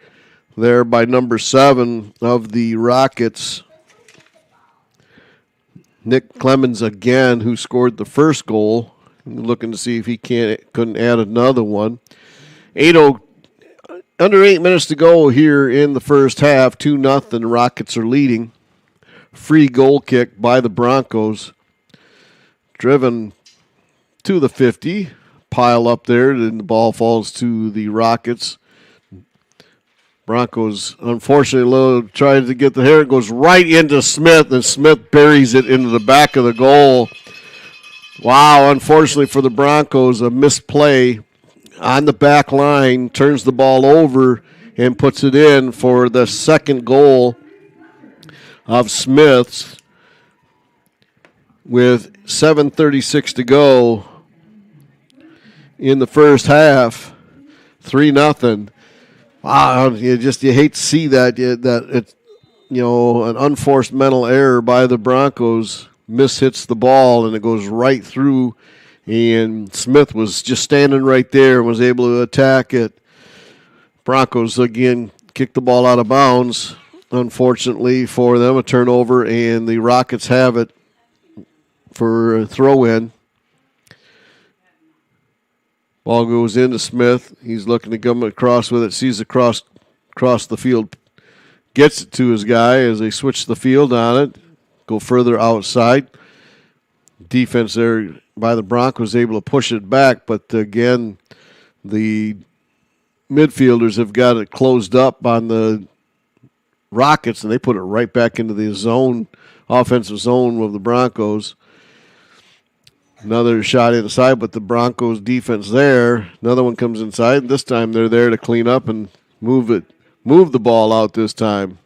there by number 7 of the Rockets. Nick Clemens again, who scored the first goal. Looking to see if he couldn't add another one. Under 8 minutes to go here in the first half. 2-0. Rockets are leading. Free goal kick by the Broncos. Driven to the 50. Pile up there, and the ball falls to the Rockets. Broncos, unfortunately, tries to get the hair. It goes right into Smith, and Smith buries it into the back of the goal. Wow, unfortunately for the Broncos, a misplay on the back line, turns the ball over and puts it in for the second goal of Smith's with 7:36 to go in the first half. 3-0. Wow, you hate to see that it's an unforced mental error by the Broncos. Mishits the ball and it goes right through, and Smith was just standing right there and was able to attack it. Broncos again kicked the ball out of bounds. Unfortunately for them, a turnover, and the Rockets have it for a throw-in. Ball goes into Smith. He's looking to come across with it. Sees it across the field. Gets it to his guy as they switch the field on it. Go further outside. Defense there by the Broncos able to push it back, but again, the midfielders have got it closed up on the Rockets, and they put it right back into the zone, offensive zone of the Broncos. Another shot inside, but the Broncos defense there. Another one comes inside. This time they're there to clean up and move the ball out this time.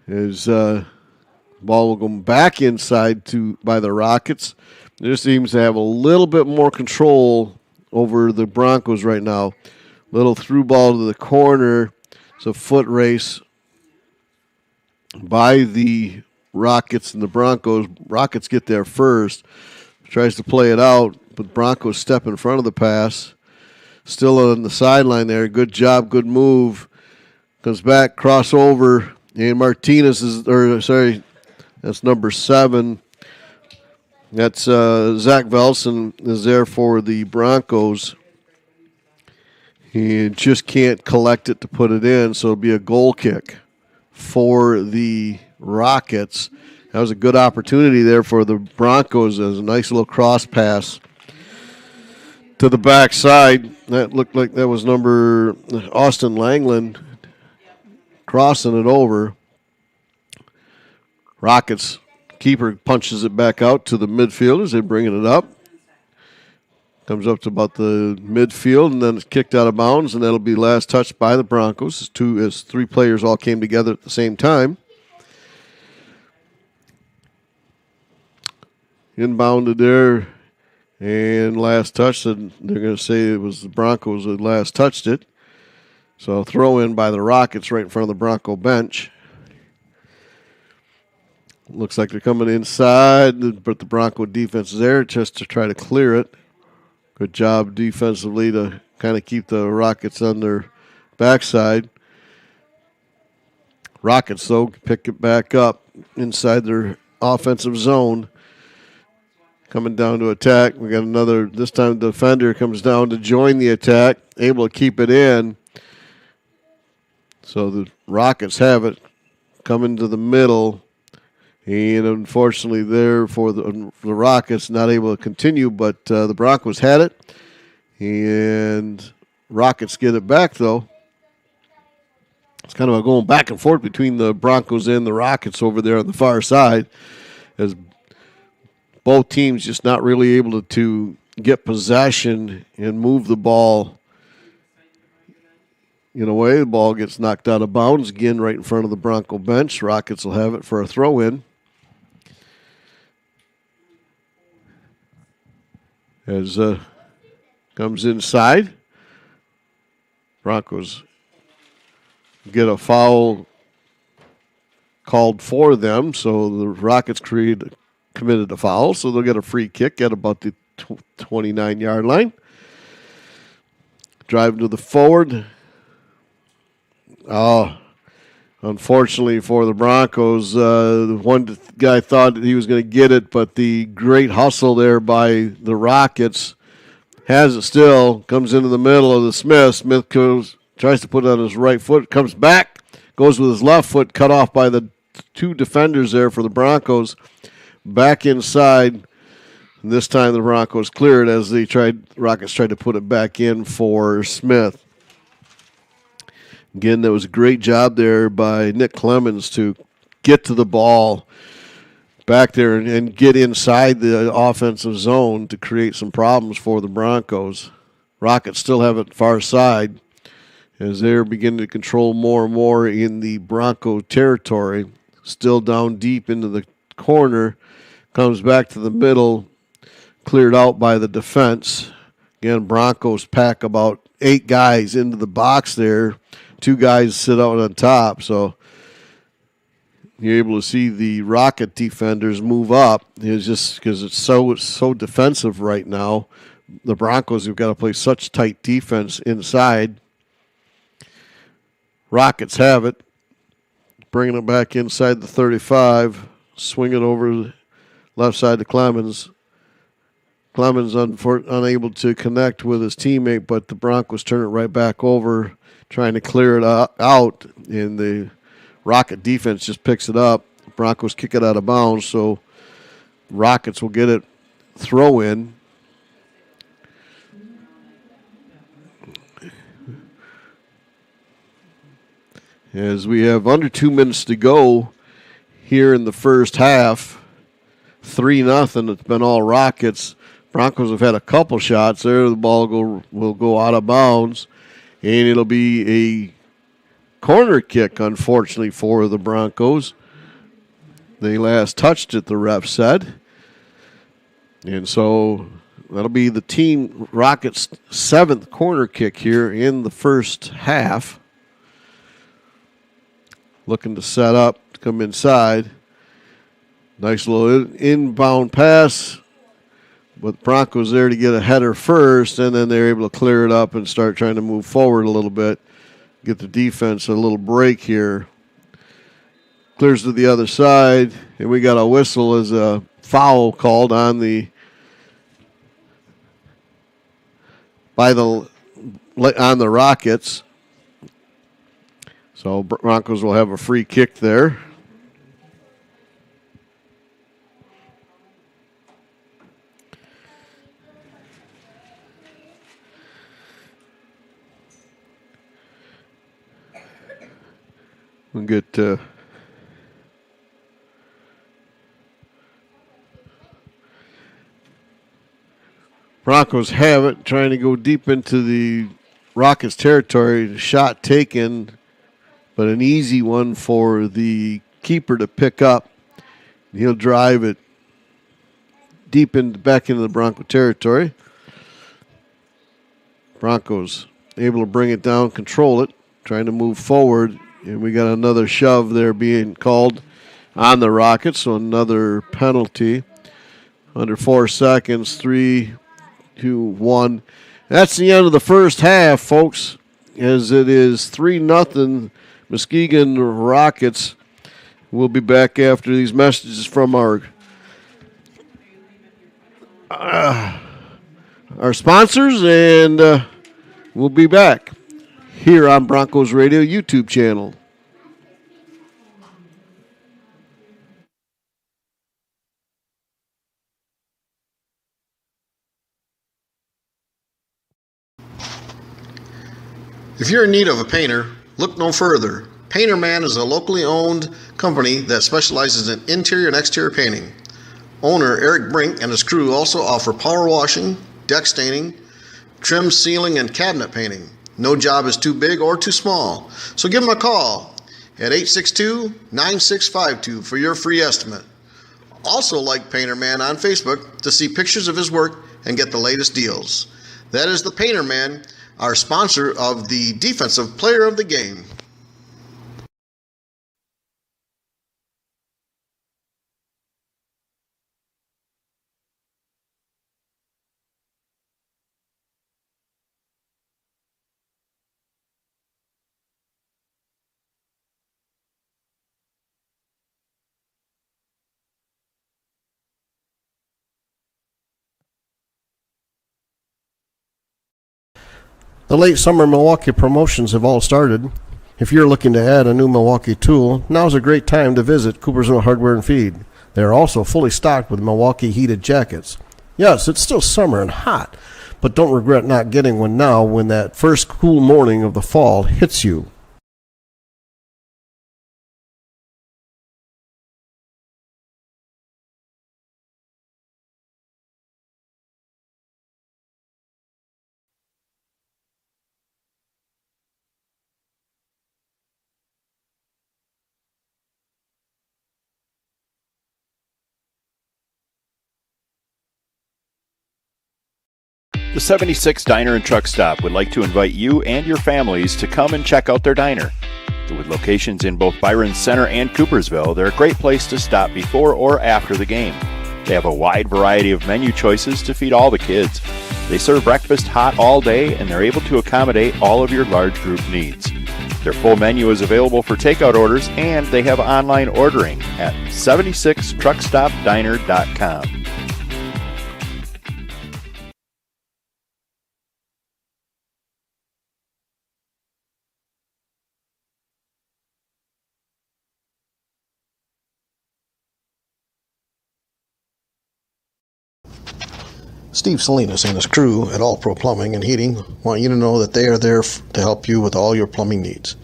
As ball will go back inside by the Rockets. They just seems to have a little bit more control over the Broncos right now. Little through ball to the corner. It's a foot race by the Rockets and the Broncos. Rockets get there first. tries to play it out, but Broncos step in front of the pass. Still on the sideline there. Good job, good move. Comes back, crossover, and Martinez that's number 7. That's Zach Velson is there for the Broncos. He just can't collect it to put it in, so it'll be a goal kick for the Rockets. That was a good opportunity there for the Broncos as a nice little cross pass to the backside. That looked like that was number Austin Langland crossing it over. Rockets keeper punches it back out to the midfielders. They're bringing it up. Comes up to about the midfield, and then it's kicked out of bounds, and that'll be last touched by the Broncos as 3 players all came together at the same time. Inbounded there, and last touch, and they're going to say it was the Broncos that last touched it. So throw in by the Rockets right in front of the Bronco bench. Looks like they're coming inside, but the Bronco defense is there just to try to clear it. Good job defensively to kind of keep the Rockets on their backside. Rockets, though, pick it back up inside their offensive zone. Coming down to attack. We got another, this time the defender comes down to join the attack, able to keep it in. So the Rockets have it. Coming to the middle. And unfortunately there for the Rockets, not able to continue, but the Broncos had it. And Rockets get it back, though. It's kind of a going back and forth between the Broncos and the Rockets over there on the far side, as both teams just not really able to get possession and move the ball in a way. The ball gets knocked out of bounds again right in front of the Bronco bench. Rockets will have it for a throw-in. As comes inside. Broncos get a foul called for them, so the Rockets committed a foul, so they'll get a free kick at about the 29-yard line. Driving to the forward. Unfortunately for the Broncos, one guy thought that he was going to get it, but the great hustle there by the Rockets has it still, comes into the middle of the Smith. Smith tries to put it on his right foot, comes back, goes with his left foot, cut off by the 2 defenders there for the Broncos. Back inside, and this time the Broncos cleared as the Rockets tried to put it back in for Smith. Again, that was a great job there by Nick Clemens to get to the ball back there and get inside the offensive zone to create some problems for the Broncos. Rockets still have it far side as they're beginning to control more and more in the Bronco territory. Still down deep into the corner. Comes back to the middle, cleared out by the defense. Again, Broncos pack about 8 guys into the box there. 2 guys sit out on top, so you're able to see the Rocket defenders move up. It's just because it's so defensive right now. The Broncos have got to play such tight defense inside. Rockets have it, bringing it back inside the 35, swing it over the left side to Clemens. Clemens unable to connect with his teammate, but the Broncos turn it right back over, trying to clear it out, and the Rocket defense just picks it up. Broncos kick it out of bounds, so Rockets will get it throw in. As we have under 2 minutes to go here in the first half, 3-0. It's been all Rockets. Broncos have had a couple shots there. The ball will go out of bounds, and it'll be a corner kick, unfortunately, for the Broncos. They last touched it, the ref said. And so that'll be the team Rockets' 7th corner kick here in the first half. Looking to set up, to come inside. Nice little inbound pass. But the Broncos there to get a header first, and then they're able to clear it up and start trying to move forward a little bit, get the defense a little break here. Clears to the other side, and we got a whistle as a foul called on the Rockets. So Broncos will have a free kick there. We'll get Broncos have it, trying to go deep into the Rockets territory. Shot taken, but an easy one for the keeper to pick up. He'll drive it deep back into the Bronco territory. Broncos able to bring it down, control it, trying to move forward. And we got another shove there being called on the Rockets, so another penalty. Under 4 seconds, 3, 2, 1. That's the end of the first half, folks, as it is 3-0 Muskegon Rockets. We'll be back after these messages from our sponsors, and we'll be back here on Broncos Radio YouTube channel. If you're in need of a painter, look no further. Painter Man is a locally owned company that specializes in interior and exterior painting. Owner Eric Brink and his crew also offer power washing, deck staining, trim, ceiling, and cabinet painting. No job is too big or too small, so give them a call at 862-9652 for your free estimate. Also like Painter Man on Facebook to see pictures of his work and get the latest deals. That is the Painter Man, our sponsor of the Defensive Player of the Game. The late summer Milwaukee promotions have all started. If you're looking to add a new Milwaukee tool, now's a great time to visit Coopersville Hardware and Feed. They are also fully stocked with Milwaukee heated jackets. Yes, it's still summer and hot, but don't regret not getting one now when that first cool morning of the fall hits you. The 76 Diner and Truck Stop would like to invite you and your families to come and check out their diner. With locations in both Byron Center and Coopersville, they're a great place to stop before or after the game. They have a wide variety of menu choices to feed all the kids. They serve breakfast hot all day, and they're able to accommodate all of your large group needs. Their full menu is available for takeout orders, and they have online ordering at 76truckstopdiner.com. Steve Salinas and his crew at All Pro Plumbing and Heating want you to know that they are there to help you with all your plumbing needs.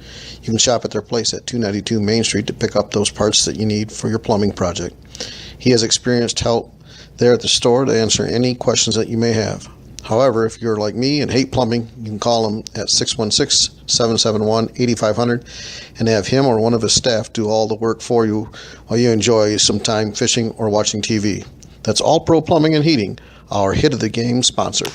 You can shop at their place at 292 Main Street to pick up those parts that you need for your plumbing project. He has experienced help there at the store to answer any questions that you may have. However, if you're like me and hate plumbing, you can call him at 616-771-8500 and have him or one of his staff do all the work for you while you enjoy some time fishing or watching TV. That's All Pro Plumbing and Heating, our hit of the game sponsor.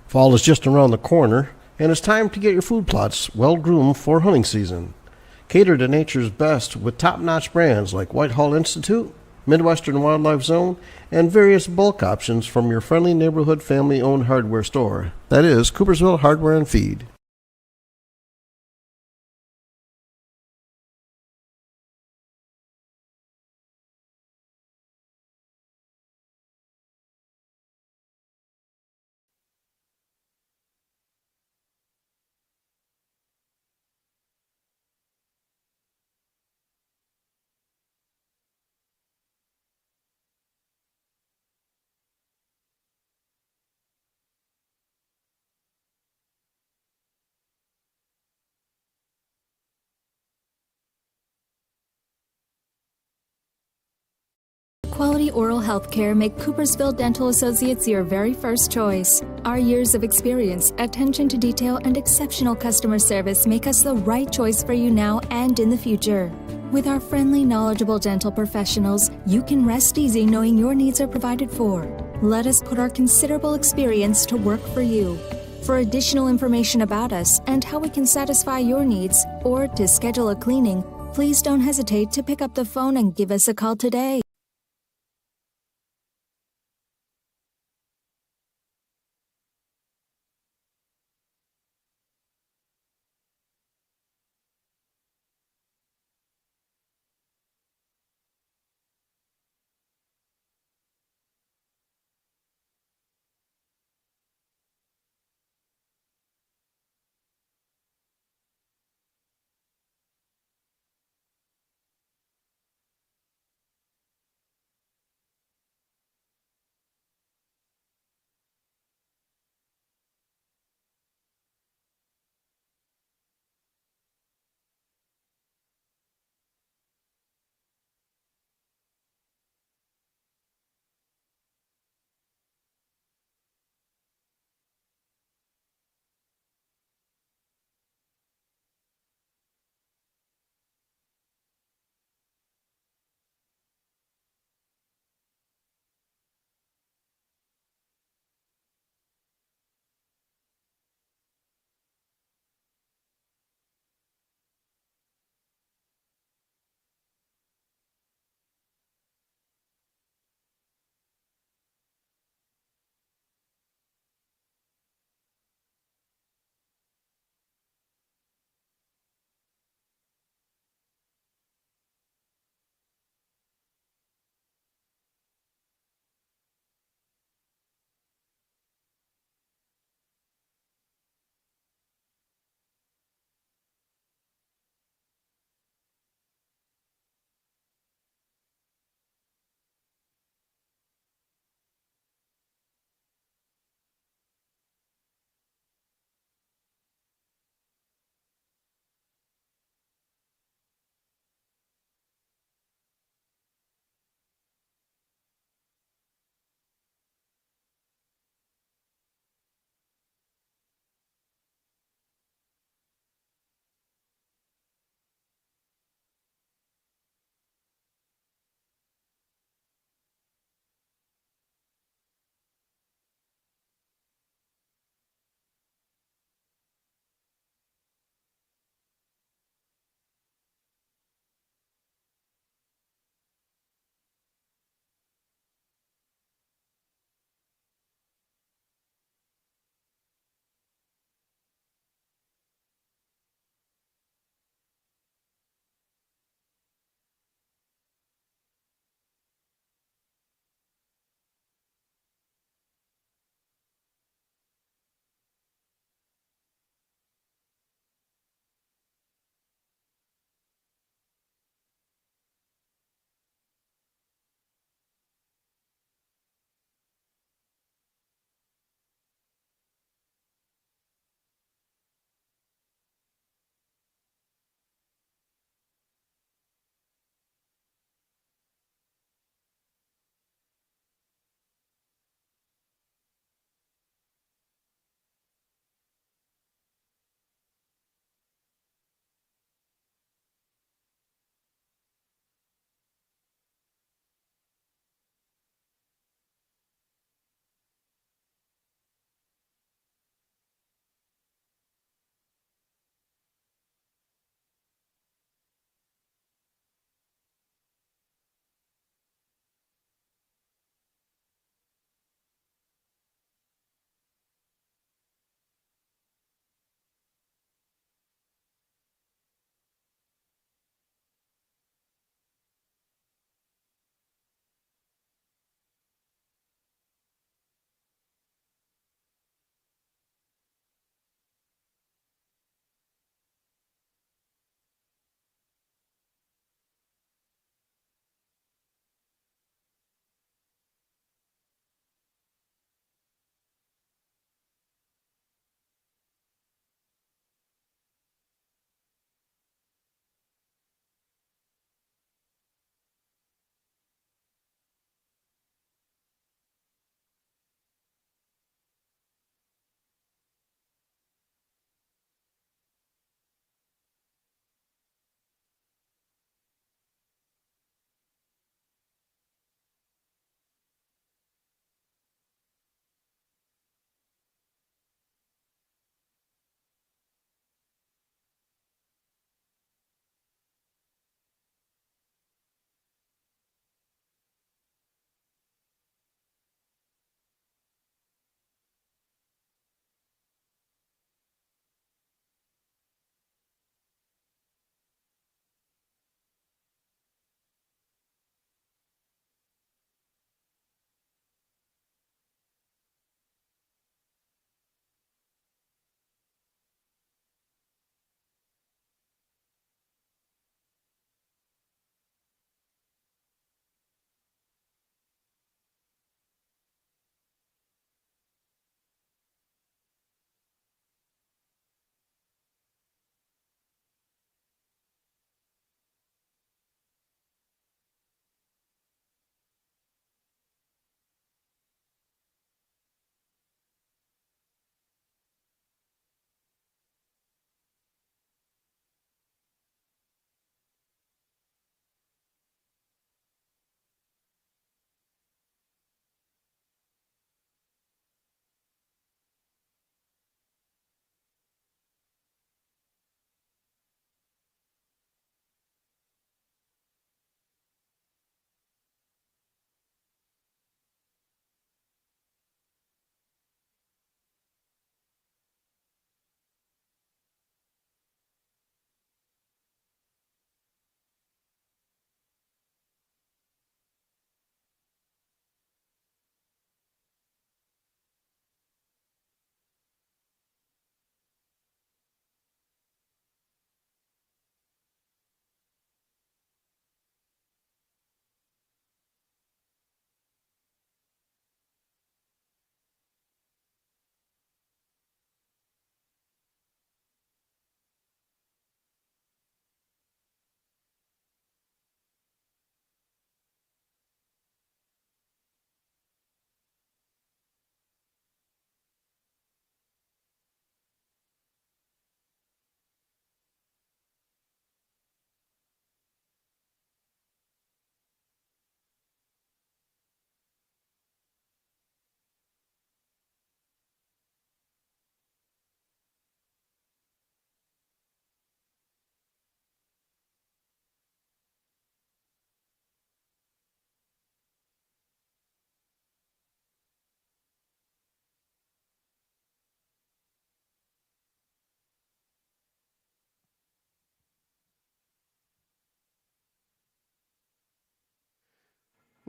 Fall is just around the corner, and it's time to get your food plots well groomed for hunting season. Cater to nature's best with top-notch brands like Whitehall Institute, Midwestern Wildlife Zone, and various bulk options from your friendly neighborhood family-owned hardware store. That is Coopersville Hardware and Feed. Quality oral health care make Coopersville Dental Associates your very first choice. Our years of experience, attention to detail, and exceptional customer service make us the right choice for you now and in the future. With our friendly, knowledgeable dental professionals, you can rest easy knowing your needs are provided for. Let us put our considerable experience to work for you. For additional information about us and how we can satisfy your needs, or to schedule a cleaning, please don't hesitate to pick up the phone and give us a call today.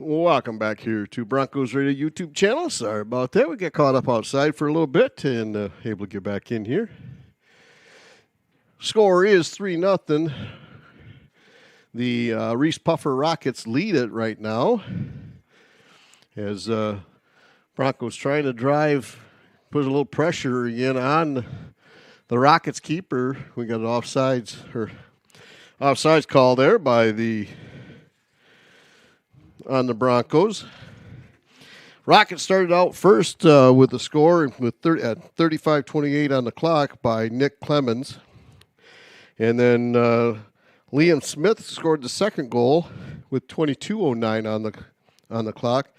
Welcome back here to Broncos Radio YouTube channel. Sorry about that. We got caught up outside for a little bit and able to get back in here. Score is 3-0. The Reeths-Puffer Rockets lead it right now. As Broncos trying to drive, put a little pressure again on the Rockets keeper. We got an offsides call there by on the Broncos. Rockets started out first with the score at 35-28 on the clock by Nick Clemens. And then Liam Smith scored the second goal with 22:09 on the clock.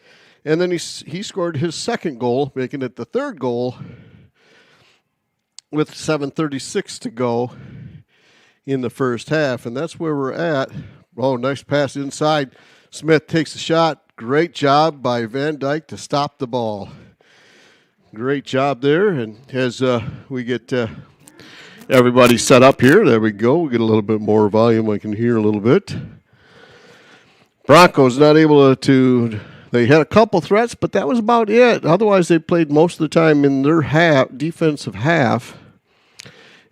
And then he scored his second goal, making it the third goal with 7:36 to go in the first half. And that's where we're at. Oh, nice pass inside. Smith takes the shot. Great job by Van Dyke to stop the ball. Great job there. And as we get everybody set up here, there we go. We get a little bit more volume. I can hear a little bit. Broncos not able to they had a couple threats, but that was about it. Otherwise, they played most of the time in their defensive half.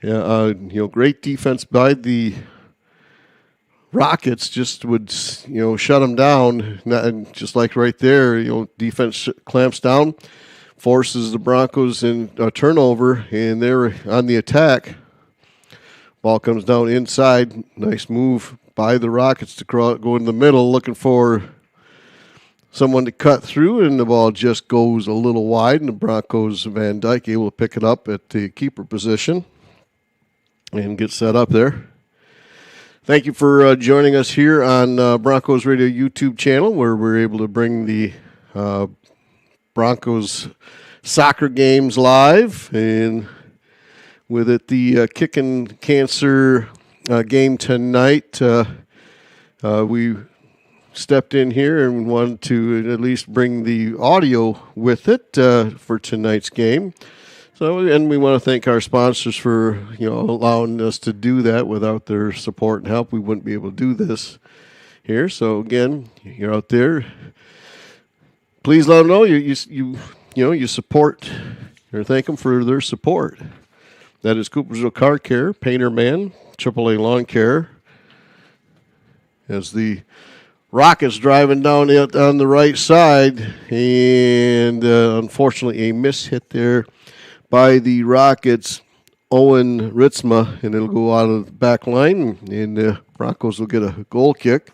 Great defense by the Rockets just would, shut them down. And just like right there, defense clamps down, forces the Broncos in a turnover, and they're on the attack. Ball comes down inside. Nice move by the Rockets to go in the middle, looking for someone to cut through, and the ball just goes a little wide, and the Broncos, Van Dyke, able to pick it up at the keeper position and get set up there. Thank you for joining us here on Broncos Radio YouTube channel, where we're able to bring the Broncos soccer games live, and with it the Kickin Cancer game tonight. We stepped in here and wanted to at least bring the audio with it for tonight's game. So, and we want to thank our sponsors for, allowing us to do that. Without their support and help, we wouldn't be able to do this here. So again, you're out there. Please let them know you support or thank them for their support. That is Coopersville Car Care, Painter Man, AAA Lawn Care. As the Rockets driving down it on the right side, and unfortunately a miss hit there by the Rockets, Owen Ritzma, and it'll go out of the back line, and the Broncos will get a goal kick.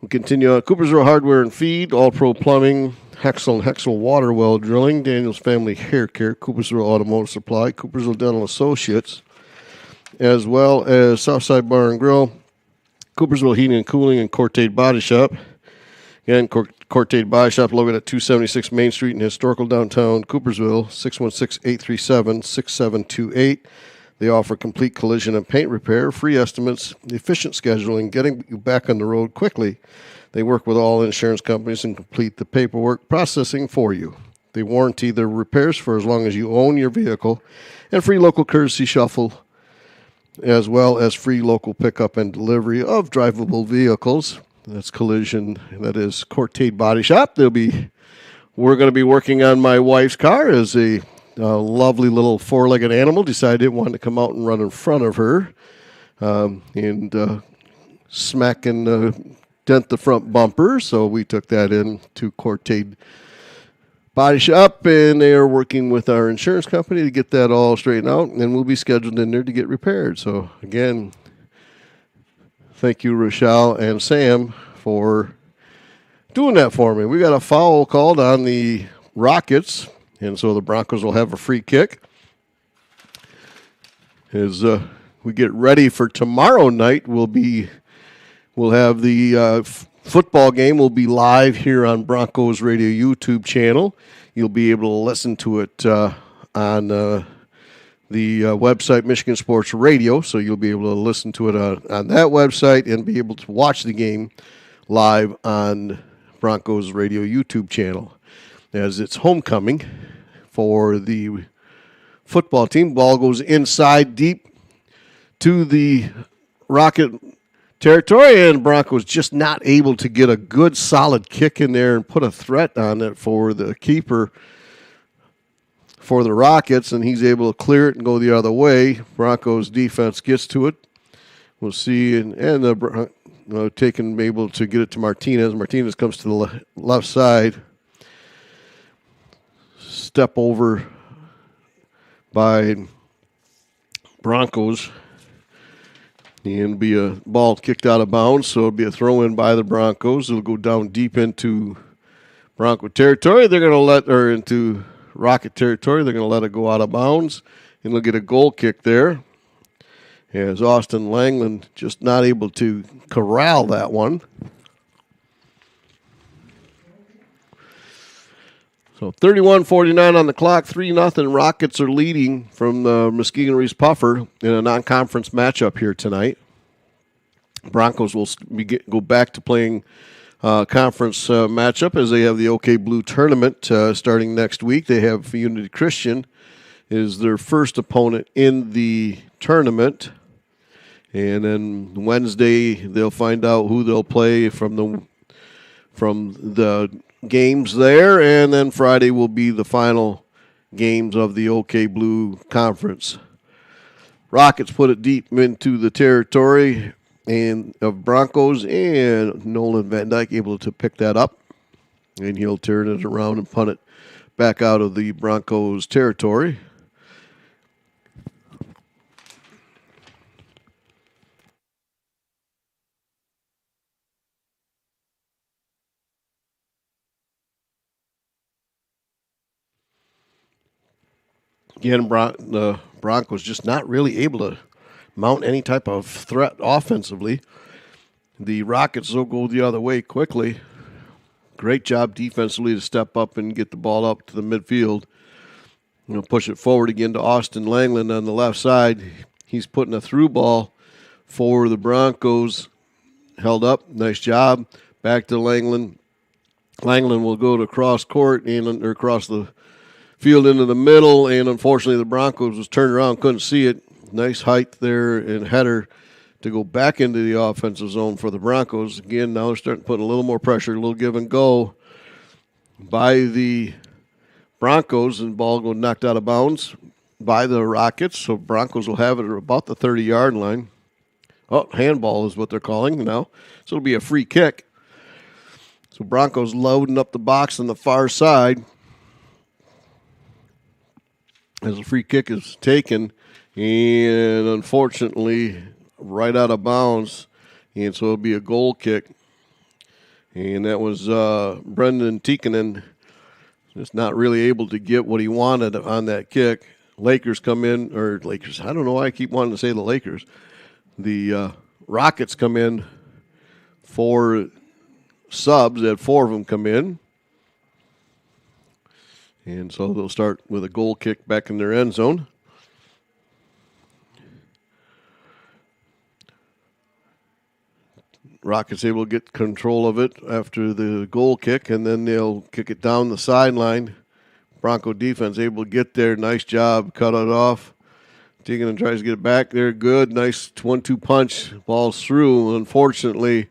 We'll continue on. Coopersville Hardware and Feed, All Pro Plumbing, Hexel and Hexel Water Well Drilling, Daniel's Family Hair Care, Coopersville Automotive Supply, Coopersville Dental Associates, as well as Southside Bar and Grill, Coopersville Heating and Cooling, and Cortade Body Shop. Again, Cortade Body Shop located at 276 Main Street in historical downtown Coopersville, 616-837-6728. They offer complete collision and paint repair, free estimates, efficient scheduling, getting you back on the road quickly. They work with all insurance companies and complete the paperwork processing for you. They warranty their repairs for as long as you own your vehicle, and free local courtesy shuffle, as well as free local pickup and delivery of drivable vehicles. That's collision. That is Cortade Body Shop. We're going to be working on my wife's car as a lovely little four-legged animal decided it wanted to come out and run in front of her and smack and dent the front bumper. So we took that in to Cortade Body Shop, and they are working with our insurance company to get that all straightened out, and we'll be scheduled in there to get repaired. So, again, thank you, Rochelle and Sam, for doing that for me. We got a foul called on the Rockets, and so the Broncos will have a free kick. As we get ready for tomorrow night, we'll have the football game will be live here on Broncos Radio YouTube channel. You'll be able to listen to it on the website Michigan Sports Radio, so you'll be able to listen to it on that website and be able to watch the game live on Broncos Radio YouTube channel. As it's homecoming for the football team, ball goes inside deep to the Rocket territory, and Broncos just not able to get a good solid kick in there and put a threat on it for the keeper for the Rockets, and he's able to clear it and go the other way. Broncos defense gets to it. We'll see, and the able to get it to Martinez. Martinez comes to the left side. Step over by Broncos. And be a ball kicked out of bounds, so it'll be a throw in by the Broncos. It'll go down deep into Bronco territory. They're going to into Rocket territory. They're going to let it go out of bounds, and they'll get a goal kick there. As Austin Langland just not able to corral that one. So 31-49 on the clock, 3-0. Rockets are leading from the Muskegon Reeths-Puffer in a non-conference matchup here tonight. Broncos will go back to playing conference matchup as they have the OK Blue tournament starting next week. They have Unity Christian is their first opponent in the tournament. And then Wednesday they'll find out who they'll play from the games there, and then Friday will be the final games of the OK Blue Conference. Rockets put it deep into the territory and of Broncos, and Nolan Van Dyke able to pick that up, and he'll turn it around and punt it back out of the Broncos territory. Again, the Broncos just not really able to mount any type of threat offensively. The Rockets will go the other way quickly. Great job defensively to step up and get the ball up to the midfield. Push it forward again to Austin Langland on the left side. He's putting a through ball for the Broncos. Held up. Nice job. Back to Langland. Langland will go to cross court and or across the field into the middle, and unfortunately the Broncos was turned around, couldn't see it. Nice height there and header to go back into the offensive zone for the Broncos. Again, now they're starting to put a little more pressure, a little give and go by the Broncos, and ball go knocked out of bounds by the Rockets. So Broncos will have it at about the 30-yard line. Oh, handball is what they're calling now. So it'll be a free kick. So Broncos loading up the box on the far side as a free kick is taken, and unfortunately right out of bounds, and so it'll be a goal kick. And that was Brendan Tikkanen just not really able to get what he wanted on that kick. Lakers come in, or Lakers, I don't know why I keep wanting to say the Lakers. The Rockets come in for subs. They had 4 of them come in. And so they'll start with a goal kick back in their end zone. Rockets able to get control of it after the goal kick, and then they'll kick it down the sideline. Bronco defense able to get there. Nice job. Cut it off. Tegan tries to get it back there. Good. Nice 1-2 punch. Ball's through. Unfortunately,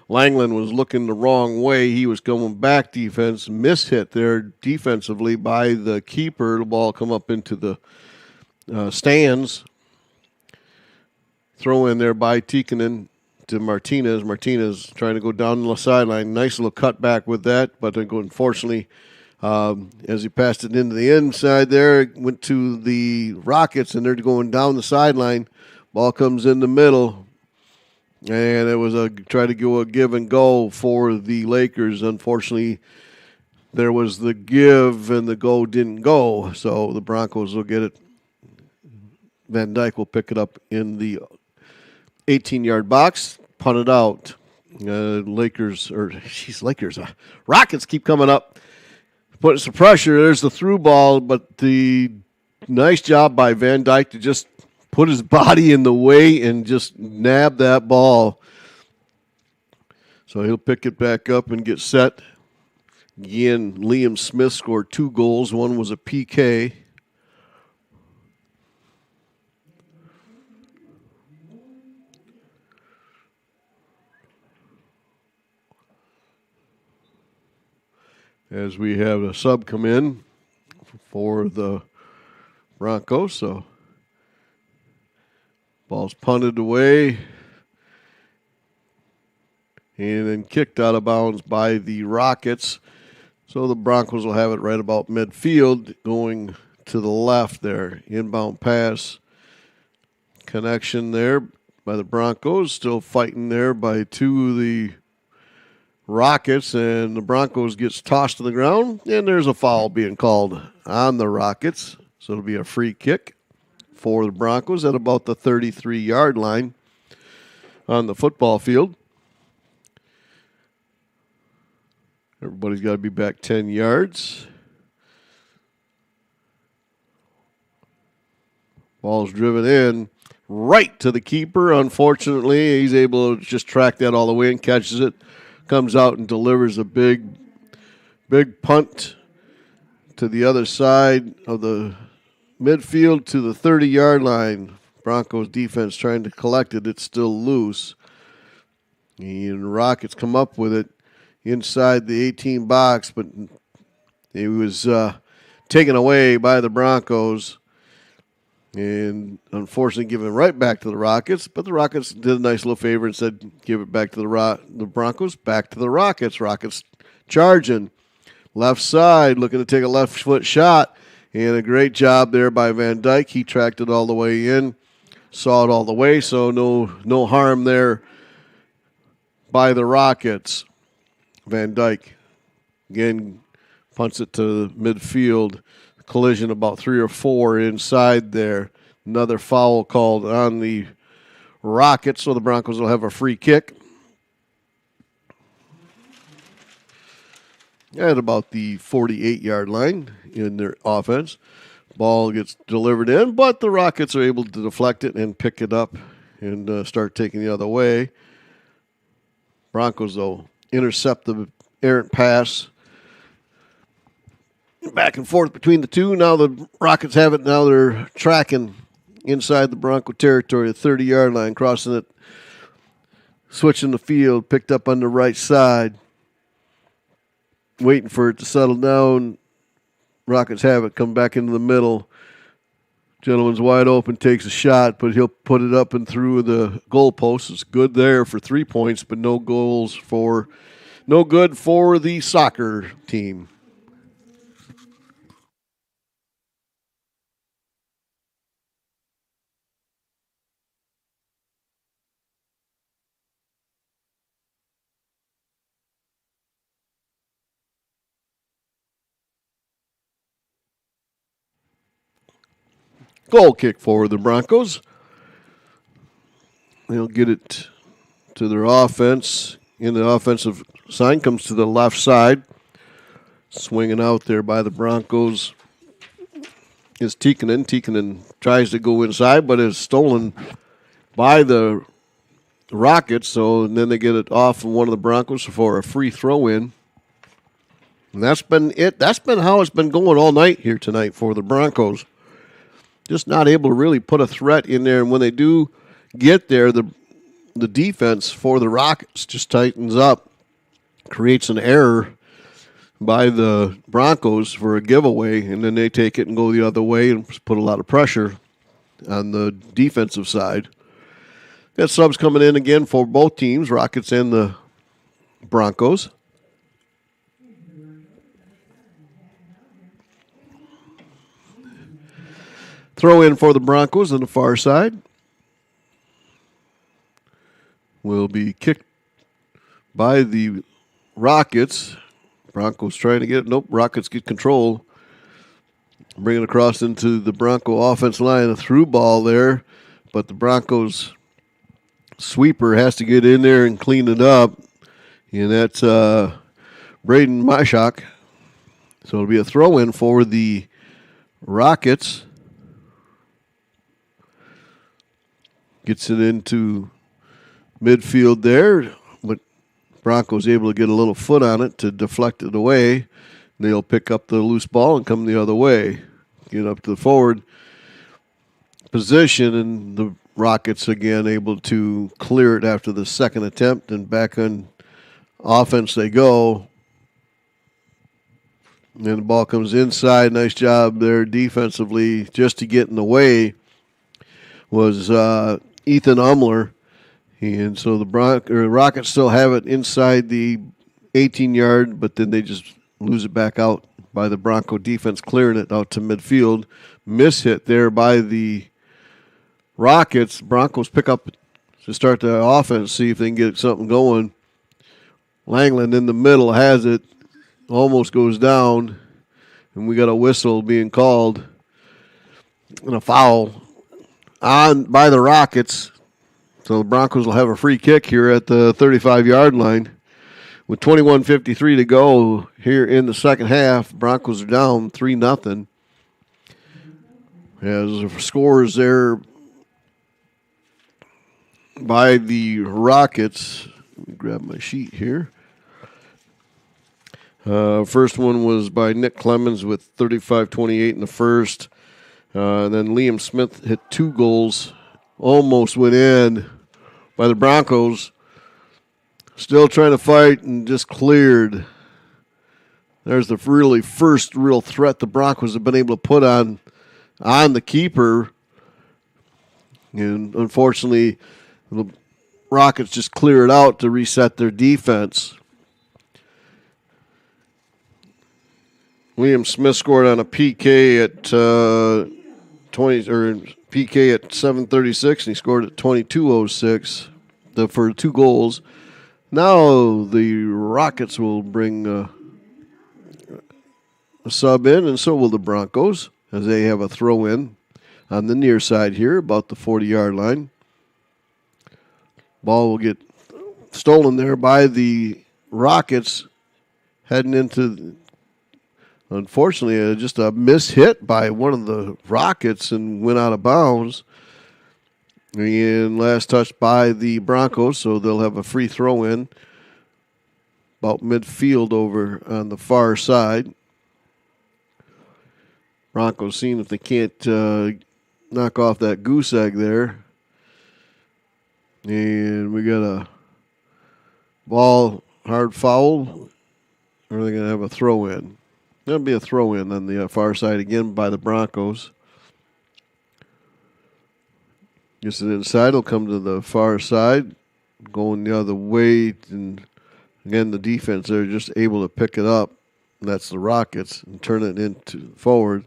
Langland was looking the wrong way. He was going back defense. Mishit there defensively by the keeper. The ball come up into the stands. Throw in there by Tikkanen to Martinez. Martinez trying to go down the sideline. Nice little cutback with that, but unfortunately, as he passed it into the inside there, it went to the Rockets, and they're going down the sideline. Ball comes in the middle. And it was try to go a give and go for the Lakers. Unfortunately, there was the give and the go didn't go. So the Broncos will get it. Van Dyke will pick it up in the 18-yard box, punt it out. Rockets keep coming up, putting some pressure. There's the through ball, but the nice job by Van Dyke to just put his body in the way and just nab that ball. So he'll pick it back up and get set. Again, Liam Smith scored 2 goals. One was a PK. as we have a sub come in for the Broncos. So ball's punted away and then kicked out of bounds by the Rockets. So the Broncos will have it right about midfield, going to the left there. Inbound pass connection there by the Broncos. Still fighting there by two of the Rockets, and the Broncos gets tossed to the ground, and there's a foul being called on the Rockets. So it'll be a free kick for the Broncos at about the 33-yard line on the football field. Everybody's got to be back 10 yards. Ball's driven in right to the keeper. Unfortunately, he's able to just track that all the way and catches it. Comes out and delivers a big punt to the other side of the midfield to the 30-yard line. Broncos defense trying to collect it. It's still loose. And Rockets come up with it inside the 18 box, but it was taken away by the Broncos and unfortunately given right back to the Rockets. But the Rockets did a nice little favor and said, give it back to the Broncos, back to the Rockets. Rockets charging. Left side, looking to take a left foot shot, and a great job there by Van Dyke. He tracked it all the way in, saw it all the way, so no harm there by the Rockets. Van Dyke, again, punts it to midfield. Collision about 3 or 4 inside there. Another foul called on the Rockets, so the Broncos will have a free kick. At about the 48-yard line in their offense. Ball gets delivered in, but the Rockets are able to deflect it and pick it up and start taking the other way. Broncos, though, intercept the errant pass. Back and forth between the two. Now the Rockets have it. Now they're tracking inside the Bronco territory, the 30-yard line, crossing it, switching the field, picked up on the right side. Waiting for it to settle down. Rockets have it, come back into the middle. Gentleman's wide open, takes a shot, but he'll put it up and through the goalpost. It's good there for 3 points, but no good for the soccer team. Goal kick for the Broncos. They'll get it to their offense. In the offensive sign comes to the left side. Swinging out there by the Broncos is Tikkanen. Tikkanen tries to go inside, but is stolen by the Rockets. So then they get it off of one of the Broncos for a free throw in. And that's been it. That's been how it's been going all night here tonight for the Broncos. Just not able to really put a threat in there. And when they do get there, the defense for the Rockets just tightens up, creates an error by the Broncos for a giveaway, and then they take it and go the other way and put a lot of pressure on the defensive side. Got subs coming in again for both teams, Rockets and the Broncos. Throw in for the Broncos on the far side. Will be kicked by the Rockets. Broncos trying to get it. Nope, Rockets get control. Bring it across into the Bronco offense line. A through ball there. But the Broncos sweeper has to get in there and clean it up. And that's Braden Myshak. So it'll be a throw in for the Rockets. Gets it into midfield there, but Broncos able to get a little foot on it to deflect it away. They'll pick up the loose ball and come the other way. Get up to the forward position, and the Rockets again able to clear it after the second attempt, and back on offense they go. And the ball comes inside. Nice job there defensively just to get in the way was Ethan Umler. And so the Rockets still have it inside the 18-yard, but then they just lose it back out by the Bronco defense, clearing it out to midfield. Miss hit there by the Rockets. Broncos pick up to start the offense, see if they can get something going. Langland in the middle has it, almost goes down, and we got a whistle being called and a foul on by the Rockets. So the Broncos will have a free kick here at the 35-yard line. With 21:53 to go here in the second half, Broncos are down 3-0. As the scores there by the Rockets. Let me grab my sheet here. First one was by Nick Clemens with 35-28 in the first. Then Liam Smith hit 2 goals, almost went in by the Broncos. Still trying to fight and just cleared. There's the really first real threat the Broncos have been able to put on the keeper. And unfortunately, the Rockets just clear it out to reset their defense. Liam Smith scored on a PK at PK at 7:36, and he scored at 22:06 for 2 goals. Now the Rockets will bring a sub in, and so will the Broncos, as they have a throw-in on the near side here, about the 40-yard line. Ball will get stolen there by the Rockets, heading into, unfortunately, just a mishit by one of the Rockets and went out of bounds. And last touch by the Broncos, so they'll have a free throw in about midfield over on the far side. Broncos seeing if they can't knock off that goose egg there. And we got a ball hard foul, or are they going to have a throw in? There'll be a throw in on the far side again by the Broncos. Gets it inside, will come to the far side, going the other way, and again the defense, they're just able to pick it up. And that's the Rockets, and turn it into forward.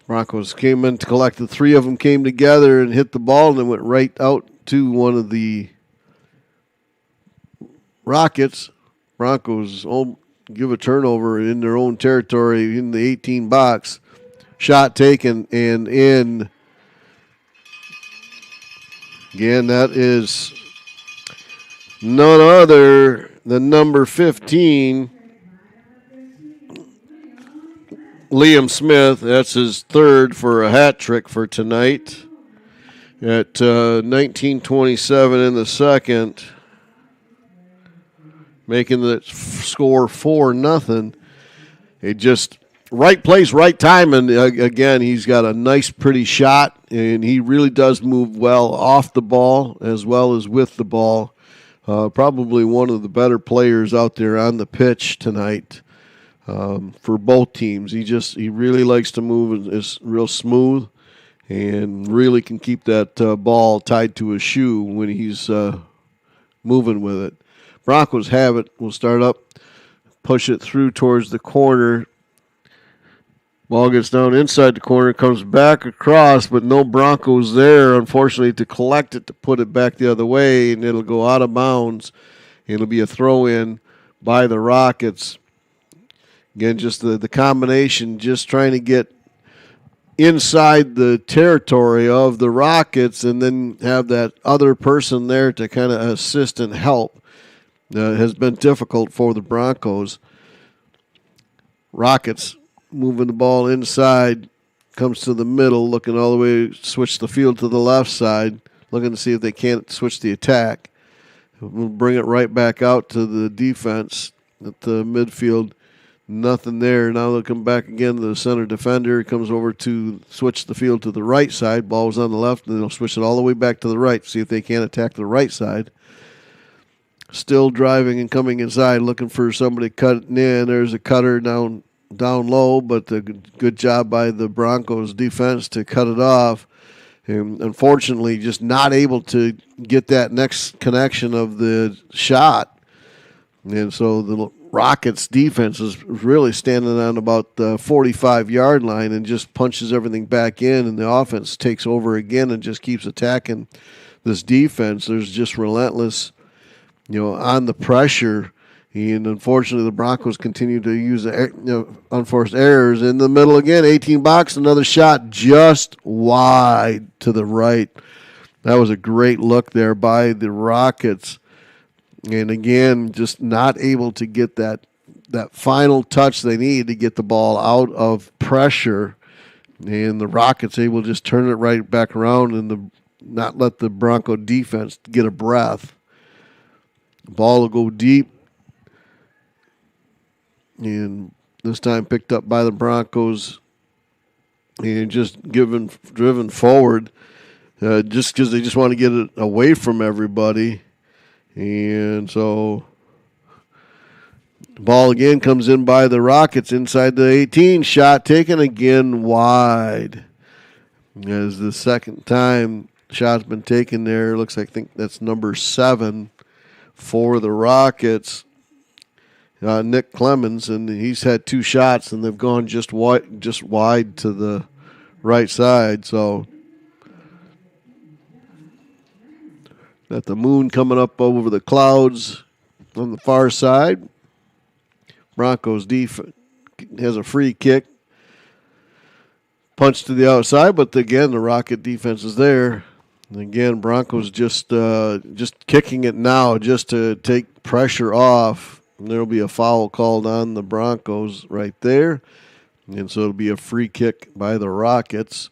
Broncos came in to collect the 3 of them, came together and hit the ball, and then went right out to one of the Rockets. Broncos give a turnover in their own territory in the 18 box. Shot taken and in. Again, that is none other than number 15, Liam Smith. That's his 3rd for a hat trick for tonight. At 19:27 in the second, making the score 4-0. It just right place, right time, and again, he's got a nice, pretty shot, and he really does move well off the ball as well as with the ball. Probably one of the better players out there on the pitch tonight for both teams. He really likes to move, is real smooth, and really can keep that ball tied to his shoe when he's moving with it. Broncos have it. We'll start up, push it through towards the corner. Ball gets down inside the corner, comes back across, but no Broncos there, unfortunately, to collect it, to put it back the other way, and it'll go out of bounds. It'll be a throw-in by the Rockets. Again, just the combination, just trying to get inside the territory of the Rockets and then have that other person there to kind of assist and help. Has been difficult for the Broncos. Rockets moving the ball inside, comes to the middle, looking all the way, switch the field to the left side, looking to see if they can't switch the attack. We'll bring it right back out to the defense at the midfield. Nothing there. Now they'll come back again to the center defender. He comes over to switch the field to the right side. Ball was on the left, and they'll switch it all the way back to the right, see if they can't attack the right side. still driving and coming inside, looking for somebody cutting in. There's a cutter down low, but a good job by the Broncos defense to cut it off. And unfortunately, just not able to get that next connection of the shot. And so the Rockets defense is really standing on about the 45-yard line and just punches everything back in, and the offense takes over again and just keeps attacking this defense. There's just relentless, on the pressure. And unfortunately, the Broncos continue to use unforced errors. In the middle again, 18 box, another shot just wide to the right. That was a great look there by the Rockets. And again, just not able to get that final touch they need to get the ball out of pressure. And the Rockets able to just turn it right back around and not let the Bronco defense get a breath. The ball will go deep. And this time picked up by the Broncos and just driven forward just because they just want to get it away from everybody. And so the ball again comes in by the Rockets inside the 18. Shot taken again wide. As the second time shot's been taken there, looks like I think that's number 7 for the Rockets. Nick Clemens, and he's had 2 shots, and they've gone just wide to the right side. So got the moon coming up over the clouds on the far side. Broncos defense has a free kick, punch to the outside, but again the Rocket defense is there. And again, Broncos just kicking it now just to take pressure off. And there'll be a foul called on the Broncos right there. And so it'll be a free kick by the Rockets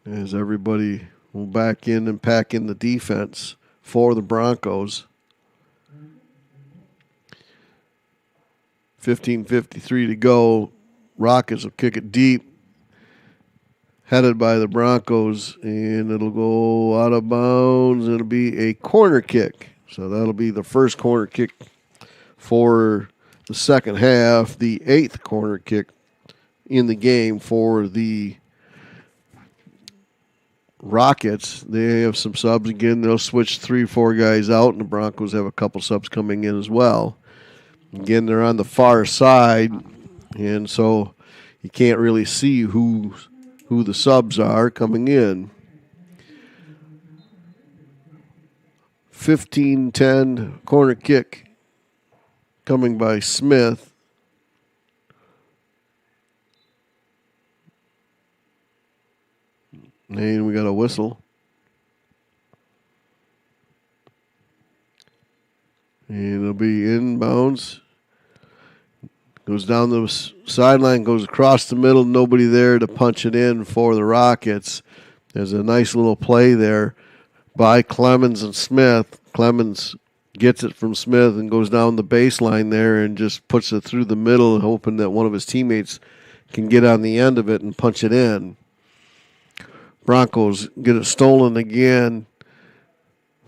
as everybody will back in and pack in the defense for the Broncos. 15:53 to go. Rockets will kick it deep, headed by the Broncos, and it'll go out of bounds. It'll be a corner kick. So that'll be the first corner kick for the second half, the 8th corner kick in the game for the Rockets. They have some subs again. They'll switch 3-4 guys out, and the Broncos have a couple subs coming in as well. Again, they're on the far side, and so you can't really see who the subs are coming in. 15-10 corner kick coming by Smith. And we got a whistle. And it'll be inbounds. Goes down the sideline, goes across the middle. Nobody there to punch it in for the Rockets. There's a nice little play there by Clemens and Smith. Clemens gets it from Smith and goes down the baseline there and just puts it through the middle, hoping that one of his teammates can get on the end of it and punch it in. Broncos get it stolen again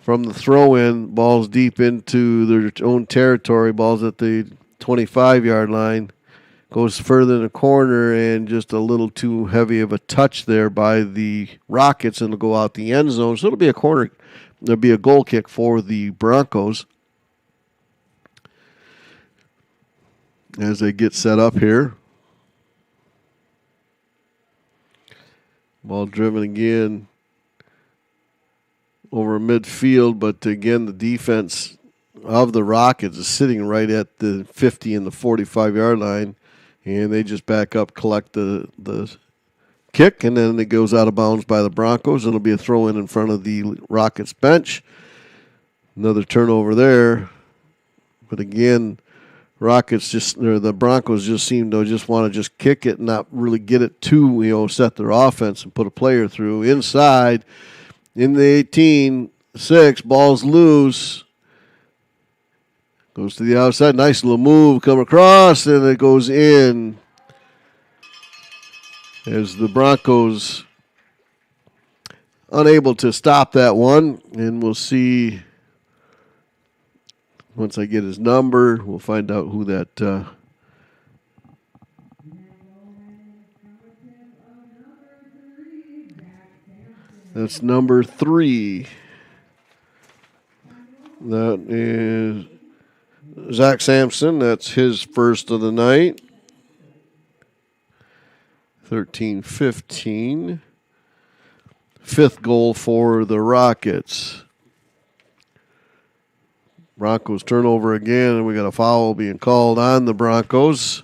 from the throw-in. Ball's deep into their own territory. Ball's at the 25-yard line. Goes further in the corner, and just a little too heavy of a touch there by the Rockets, and it'll go out the end zone. So it'll be a corner. There'll be a goal kick for the Broncos as they get set up here. Ball driven again over midfield, but again, the defense of the Rockets is sitting right at the 50 and the 45-yard line, and they just back up, collect the kick, and then it goes out of bounds by the Broncos. It'll be a throw-in in front of the Rockets bench. Another turnover there. But again, the Broncos just seem to just want to just kick it and not really get it to, set their offense and put a player through. Inside, in the 18-6, ball's loose. Goes to the outside. Nice little move. Come across, and it goes in. As the Broncos unable to stop that one. And we'll see Once I get his number, we'll find out who that that's number 3. That is Zach Sampson. That's his first of the night. 13-15. 5th goal for the Rockets. Broncos turnover again, and we got a foul being called on the Broncos.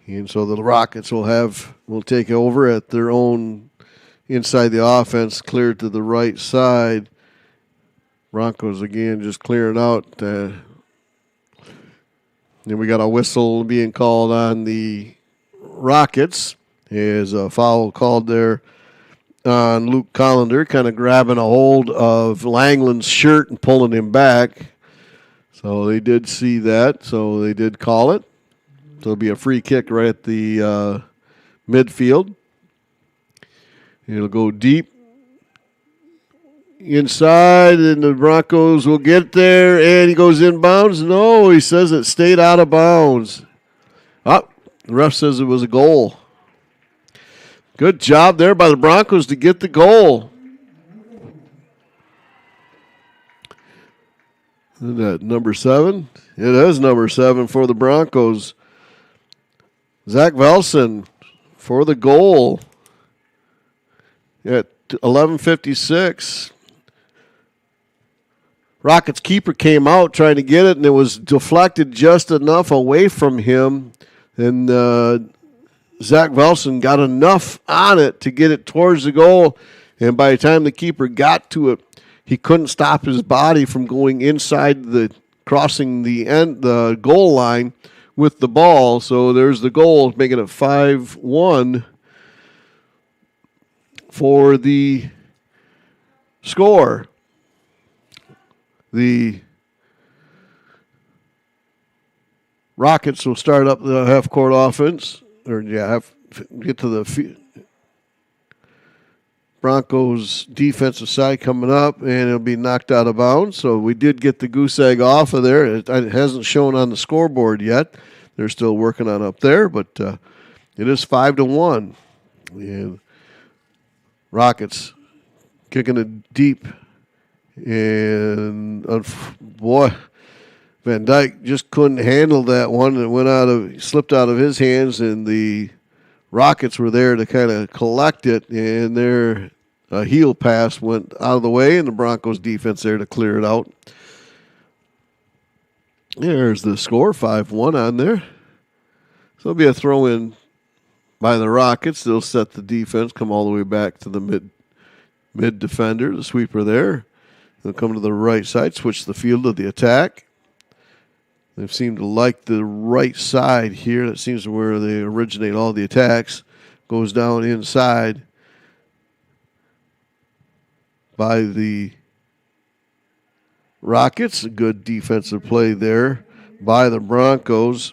And so the Rockets will take over at their own inside the offense, cleared to the right side. Broncos again just clearing out. Then we got a whistle being called on the Rockets. There's a foul called there on Luke Collender, kind of grabbing a hold of Langland's shirt and pulling him back. So they did see that, so they did call it. So it'll be a free kick right at the midfield. It'll go deep inside, and the Broncos will get there, and he goes inbounds. No, he says it stayed out of bounds. Oh, the ref says it was a goal. Good job there by the Broncos to get the goal. Isn't that number 7? It is number 7 for the Broncos. Zach Velson for the goal at 11:56. Rockets keeper came out trying to get it, and it was deflected just enough away from him. And Zach Velson got enough on it to get it towards the goal. And by the time the keeper got to it, he couldn't stop his body from going inside crossing the goal line with the ball. So there's the goal, making it 5-1 for the score. The Rockets will start up the half-court offense, get to the Broncos defensive side coming up, and it'll be knocked out of bounds. So we did get the goose egg off of there. It hasn't shown on the scoreboard yet. They're still working on up there, but it is 5-1. And Rockets kicking it deep, and boy, Van Dyke just couldn't handle that one. It slipped out of his hands, and the Rockets were there to kind of collect it, and their heel pass went out of the way, and the Broncos defense there to clear it out. There's the score, 5-1 on there. So it'll be a throw-in by the Rockets. They'll set the defense, come all the way back to the mid defender, the sweeper there. They'll come to the right side, switch the field of the attack. They seem to like the right side here. That seems to where they originate all the attacks. Goes down inside by the Rockets. A good defensive play there by the Broncos.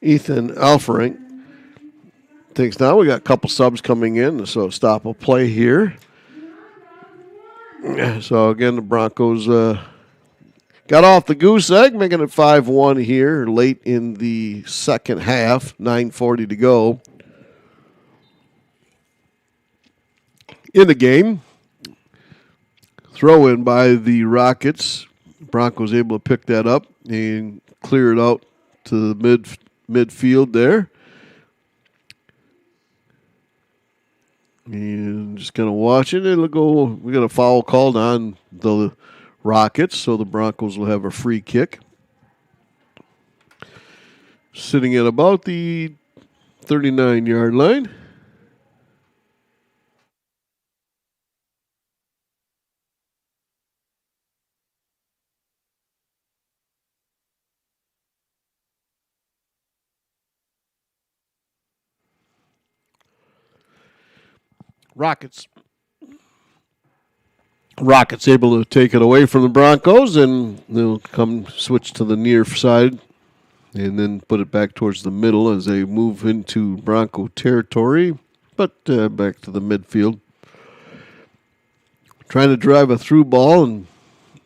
Ethan Alferink thinks now we got a couple subs coming in, so stop a play here. So again, the Broncos got off the goose egg, making it 5-1 here late in the second half, 9:40 to go in the game. Throw in by the Rockets. Broncos able to pick that up and clear it out to the midfield there. And just kind of watching it. We got a foul called on the Rockets, so the Broncos will have a free kick. Sitting at about the 39-yard line. Rockets able to take it away from the Broncos, and they'll come switch to the near side and then put it back towards the middle as they move into Bronco territory, but back to the midfield. Trying to drive a through ball and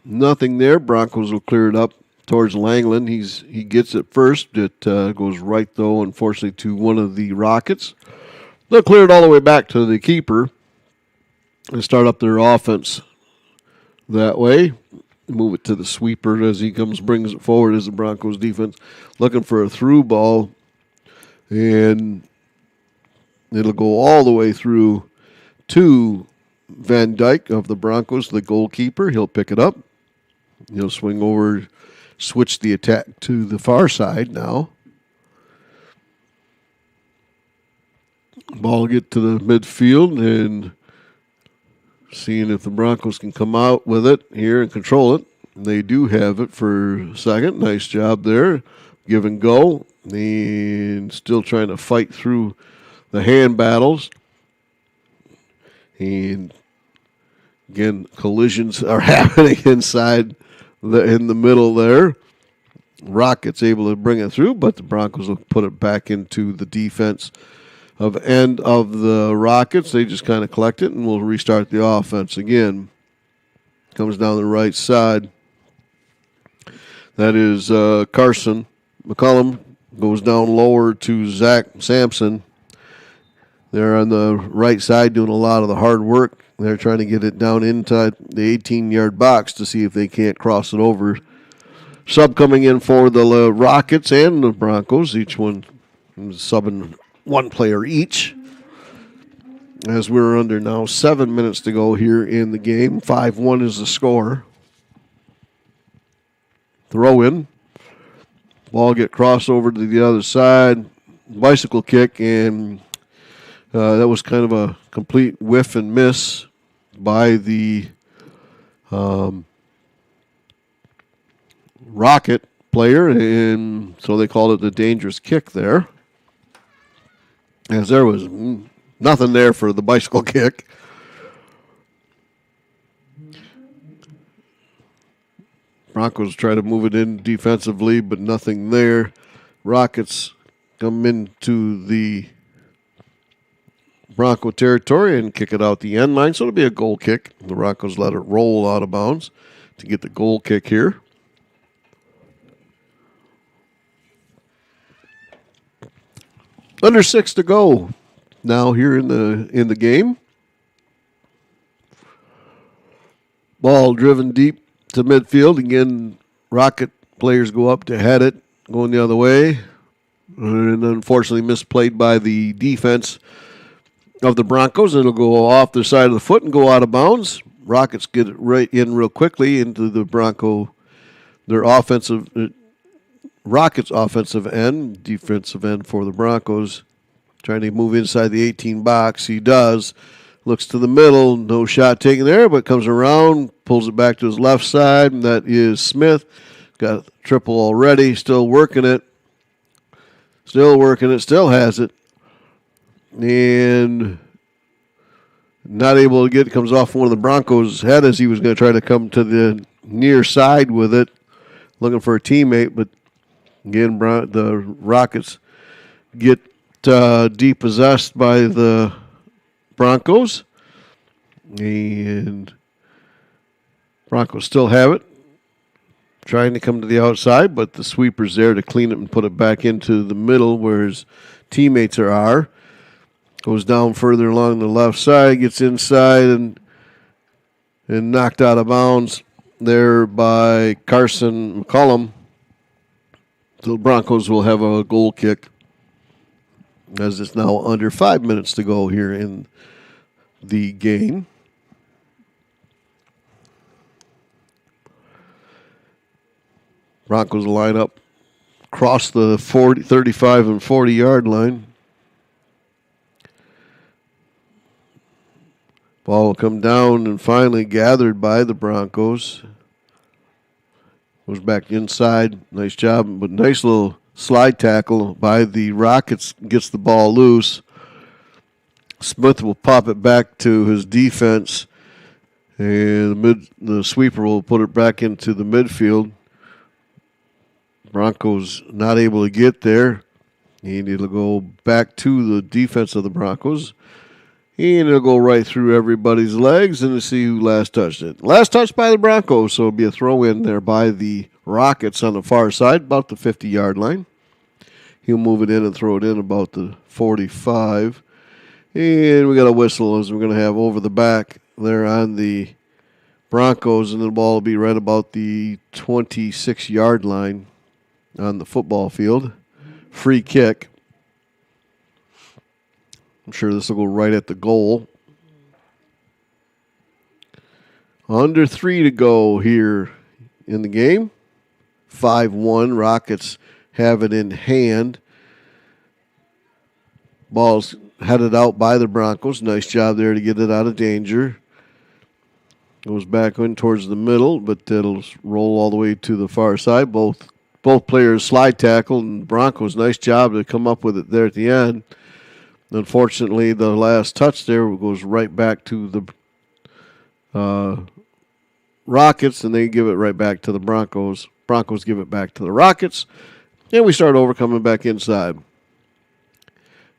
nothing there. Broncos will clear it up towards Langland. He gets it first. It goes right, though, unfortunately, to one of the Rockets. They'll clear it all the way back to the keeper and start up their offense that way. Move it to the sweeper as he brings it forward as the Broncos defense looking for a through ball. And it'll go all the way through to Van Dyke of the Broncos, the goalkeeper. He'll pick it up. He'll swing over, switch the attack to the far side now. Ball get to the midfield and seeing if the Broncos can come out with it here and control it. They do have it for a second. Nice job there. Give and go. And still trying to fight through the hand battles. And again, collisions are happening inside in the middle there. Rockets able to bring it through, but the Broncos will put it back into the defense end of the Rockets. They just kind of collect it, and we'll restart the offense again. Comes down the right side. That is Carson. McCullum goes down lower to Zach Sampson. They're on the right side doing a lot of the hard work. They're trying to get it down inside the 18-yard box to see if they can't cross it over. Sub coming in for the Rockets and the Broncos. Each one subbing one player each. As we're under now 7 minutes to go here in the game. 5-1 is the score. Throw in. Ball get crossed over to the other side. Bicycle kick, and that was kind of a complete whiff and miss by the Rocket player, and so they called it a dangerous kick there. As there was nothing there for the bicycle kick. Broncos try to move it in defensively, but nothing there. Rockets come into the Bronco territory and kick it out the end line, so it'll be a goal kick. The Broncos let it roll out of bounds to get the goal kick here. Under 6 to go now here in the game. Ball driven deep to midfield. Again, Rocket players go up to head it, going the other way. And unfortunately misplayed by the defense of the Broncos. It'll go off their side of the foot and go out of bounds. Rockets get it right in real quickly into the Rockets offensive end, defensive end for the Broncos. Trying to move inside the 18 box. He does. Looks to the middle. No shot taken there, but comes around, pulls it back to his left side, and that is Smith. Got a triple already. Still working it. Still has it. And not able to get it. Comes off one of the Broncos' head as he was going to try to come to the near side with it, looking for a teammate, but again, the Rockets get depossessed by the Broncos. And Broncos still have it. Trying to come to the outside, but the sweeper's there to clean it and put it back into the middle where his teammates are. Goes down further along the left side, gets inside and knocked out of bounds there by Carson McCullum. So the Broncos will have a goal kick as it's now under 5 minutes to go here in the game. Broncos line up across the 35 and 40-yard line. Ball will come down and finally gathered by the Broncos. Goes back inside. Nice job, but nice little slide tackle by the Rockets. Gets the ball loose. Smith will pop it back to his defense, and the sweeper will put it back into the midfield. Broncos not able to get there. And it'll go back to the defense of the Broncos. And it'll go right through everybody's legs and to see who last touched it. Last touch by the Broncos, so it'll be a throw in there by the Rockets on the far side, about the 50-yard line. He'll move it in and throw it in about the 45. And we got a whistle as we're going to have over the back there on the Broncos, and the ball will be right about the 26-yard line on the football field. Free kick. I'm sure this will go right at the goal. Under 3 to go here in the game. 5-1. Rockets have it in hand. Ball's headed out by the Broncos. Nice job there to get it out of danger. Goes back in towards the middle, but it'll roll all the way to the far side. Both players slide tackle, and Broncos, nice job to come up with it there at the end. Unfortunately, the last touch there goes right back to the Rockets, and they give it right back to the Broncos. Broncos give it back to the Rockets, and we start over coming back inside.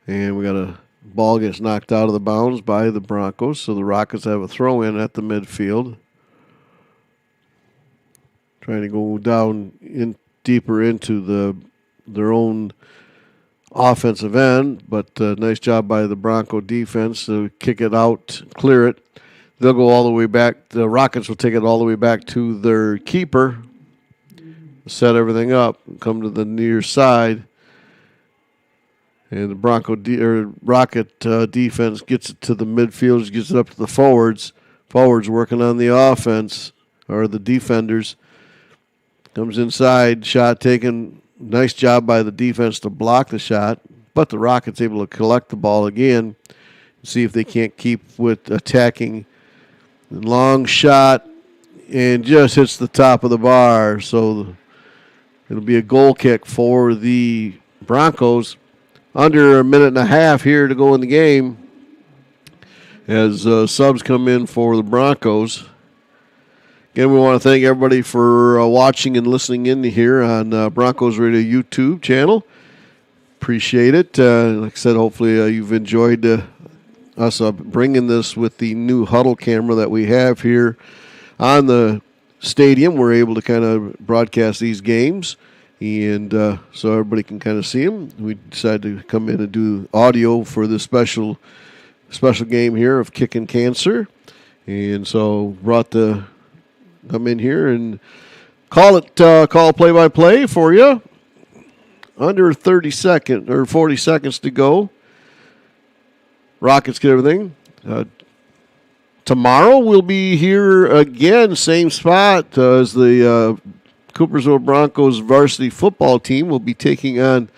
And we got a ball gets knocked out of the bounds by the Broncos, so the Rockets have a throw-in at the midfield. Trying to go down in deeper into their own offensive end, but nice job by the Bronco defense to kick it out, clear it. They'll go all the way back. The Rockets will take it all the way back to their keeper, set everything up, come to the near side. And the Rocket defense gets it to the midfield, gets it up to the forwards. Forwards working on the offense, or the defenders. Comes inside, shot taken. Nice job by the defense to block the shot. But the Rockets able to collect the ball again. See if they can't keep with attacking. Long shot, and just hits the top of the bar. So it'll be a goal kick for the Broncos. Under a minute and a half here to go in the game as subs come in for the Broncos. Again, we want to thank everybody for watching and listening in here on Broncos Radio YouTube channel. Appreciate it. Like I said, hopefully you've enjoyed us bringing this with the new huddle camera that we have here on the stadium. We're able to kind of broadcast these games. And so everybody can kind of see them. We decided to come in and do audio for this special game here of Kickin Cancer. And so come in here and call play-by-play for you. Under 30 seconds or 40 seconds to go. Rockets get everything. Tomorrow we'll be here again, same spot as the Coopersville Broncos varsity football team will be taking on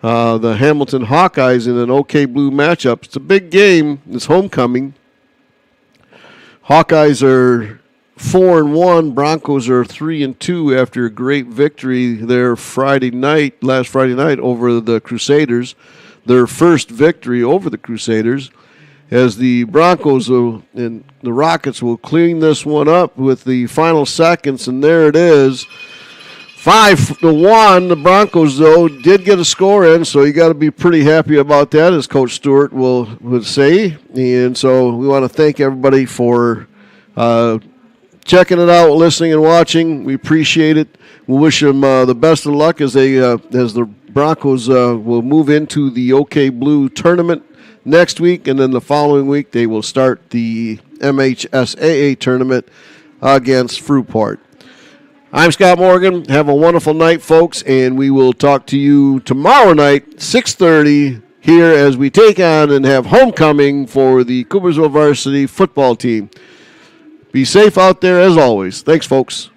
the Hamilton Hawkeyes in an OK Blue matchup. It's a big game. It's homecoming. Hawkeyes are 4-1. Broncos are 3-2 after a great victory there last Friday night over the Crusaders. Their first victory over the Crusaders. As the Broncos and the Rockets will clean this one up with the final seconds, and there it is. 5-1. The Broncos, though, did get a score in, so you got to be pretty happy about that, as Coach Stewart would say. And so we want to thank everybody for checking it out, listening and watching. We appreciate it. We wish them the best of luck as the Broncos will move into the OK Blue tournament next week, and then the following week they will start the MHSAA tournament against Fruitport. I'm Scott Morgan. Have a wonderful night, folks, and we will talk to you tomorrow night, 6:30, here as we take on and have homecoming for the Coopersville varsity football team. Be safe out there as always. Thanks, folks.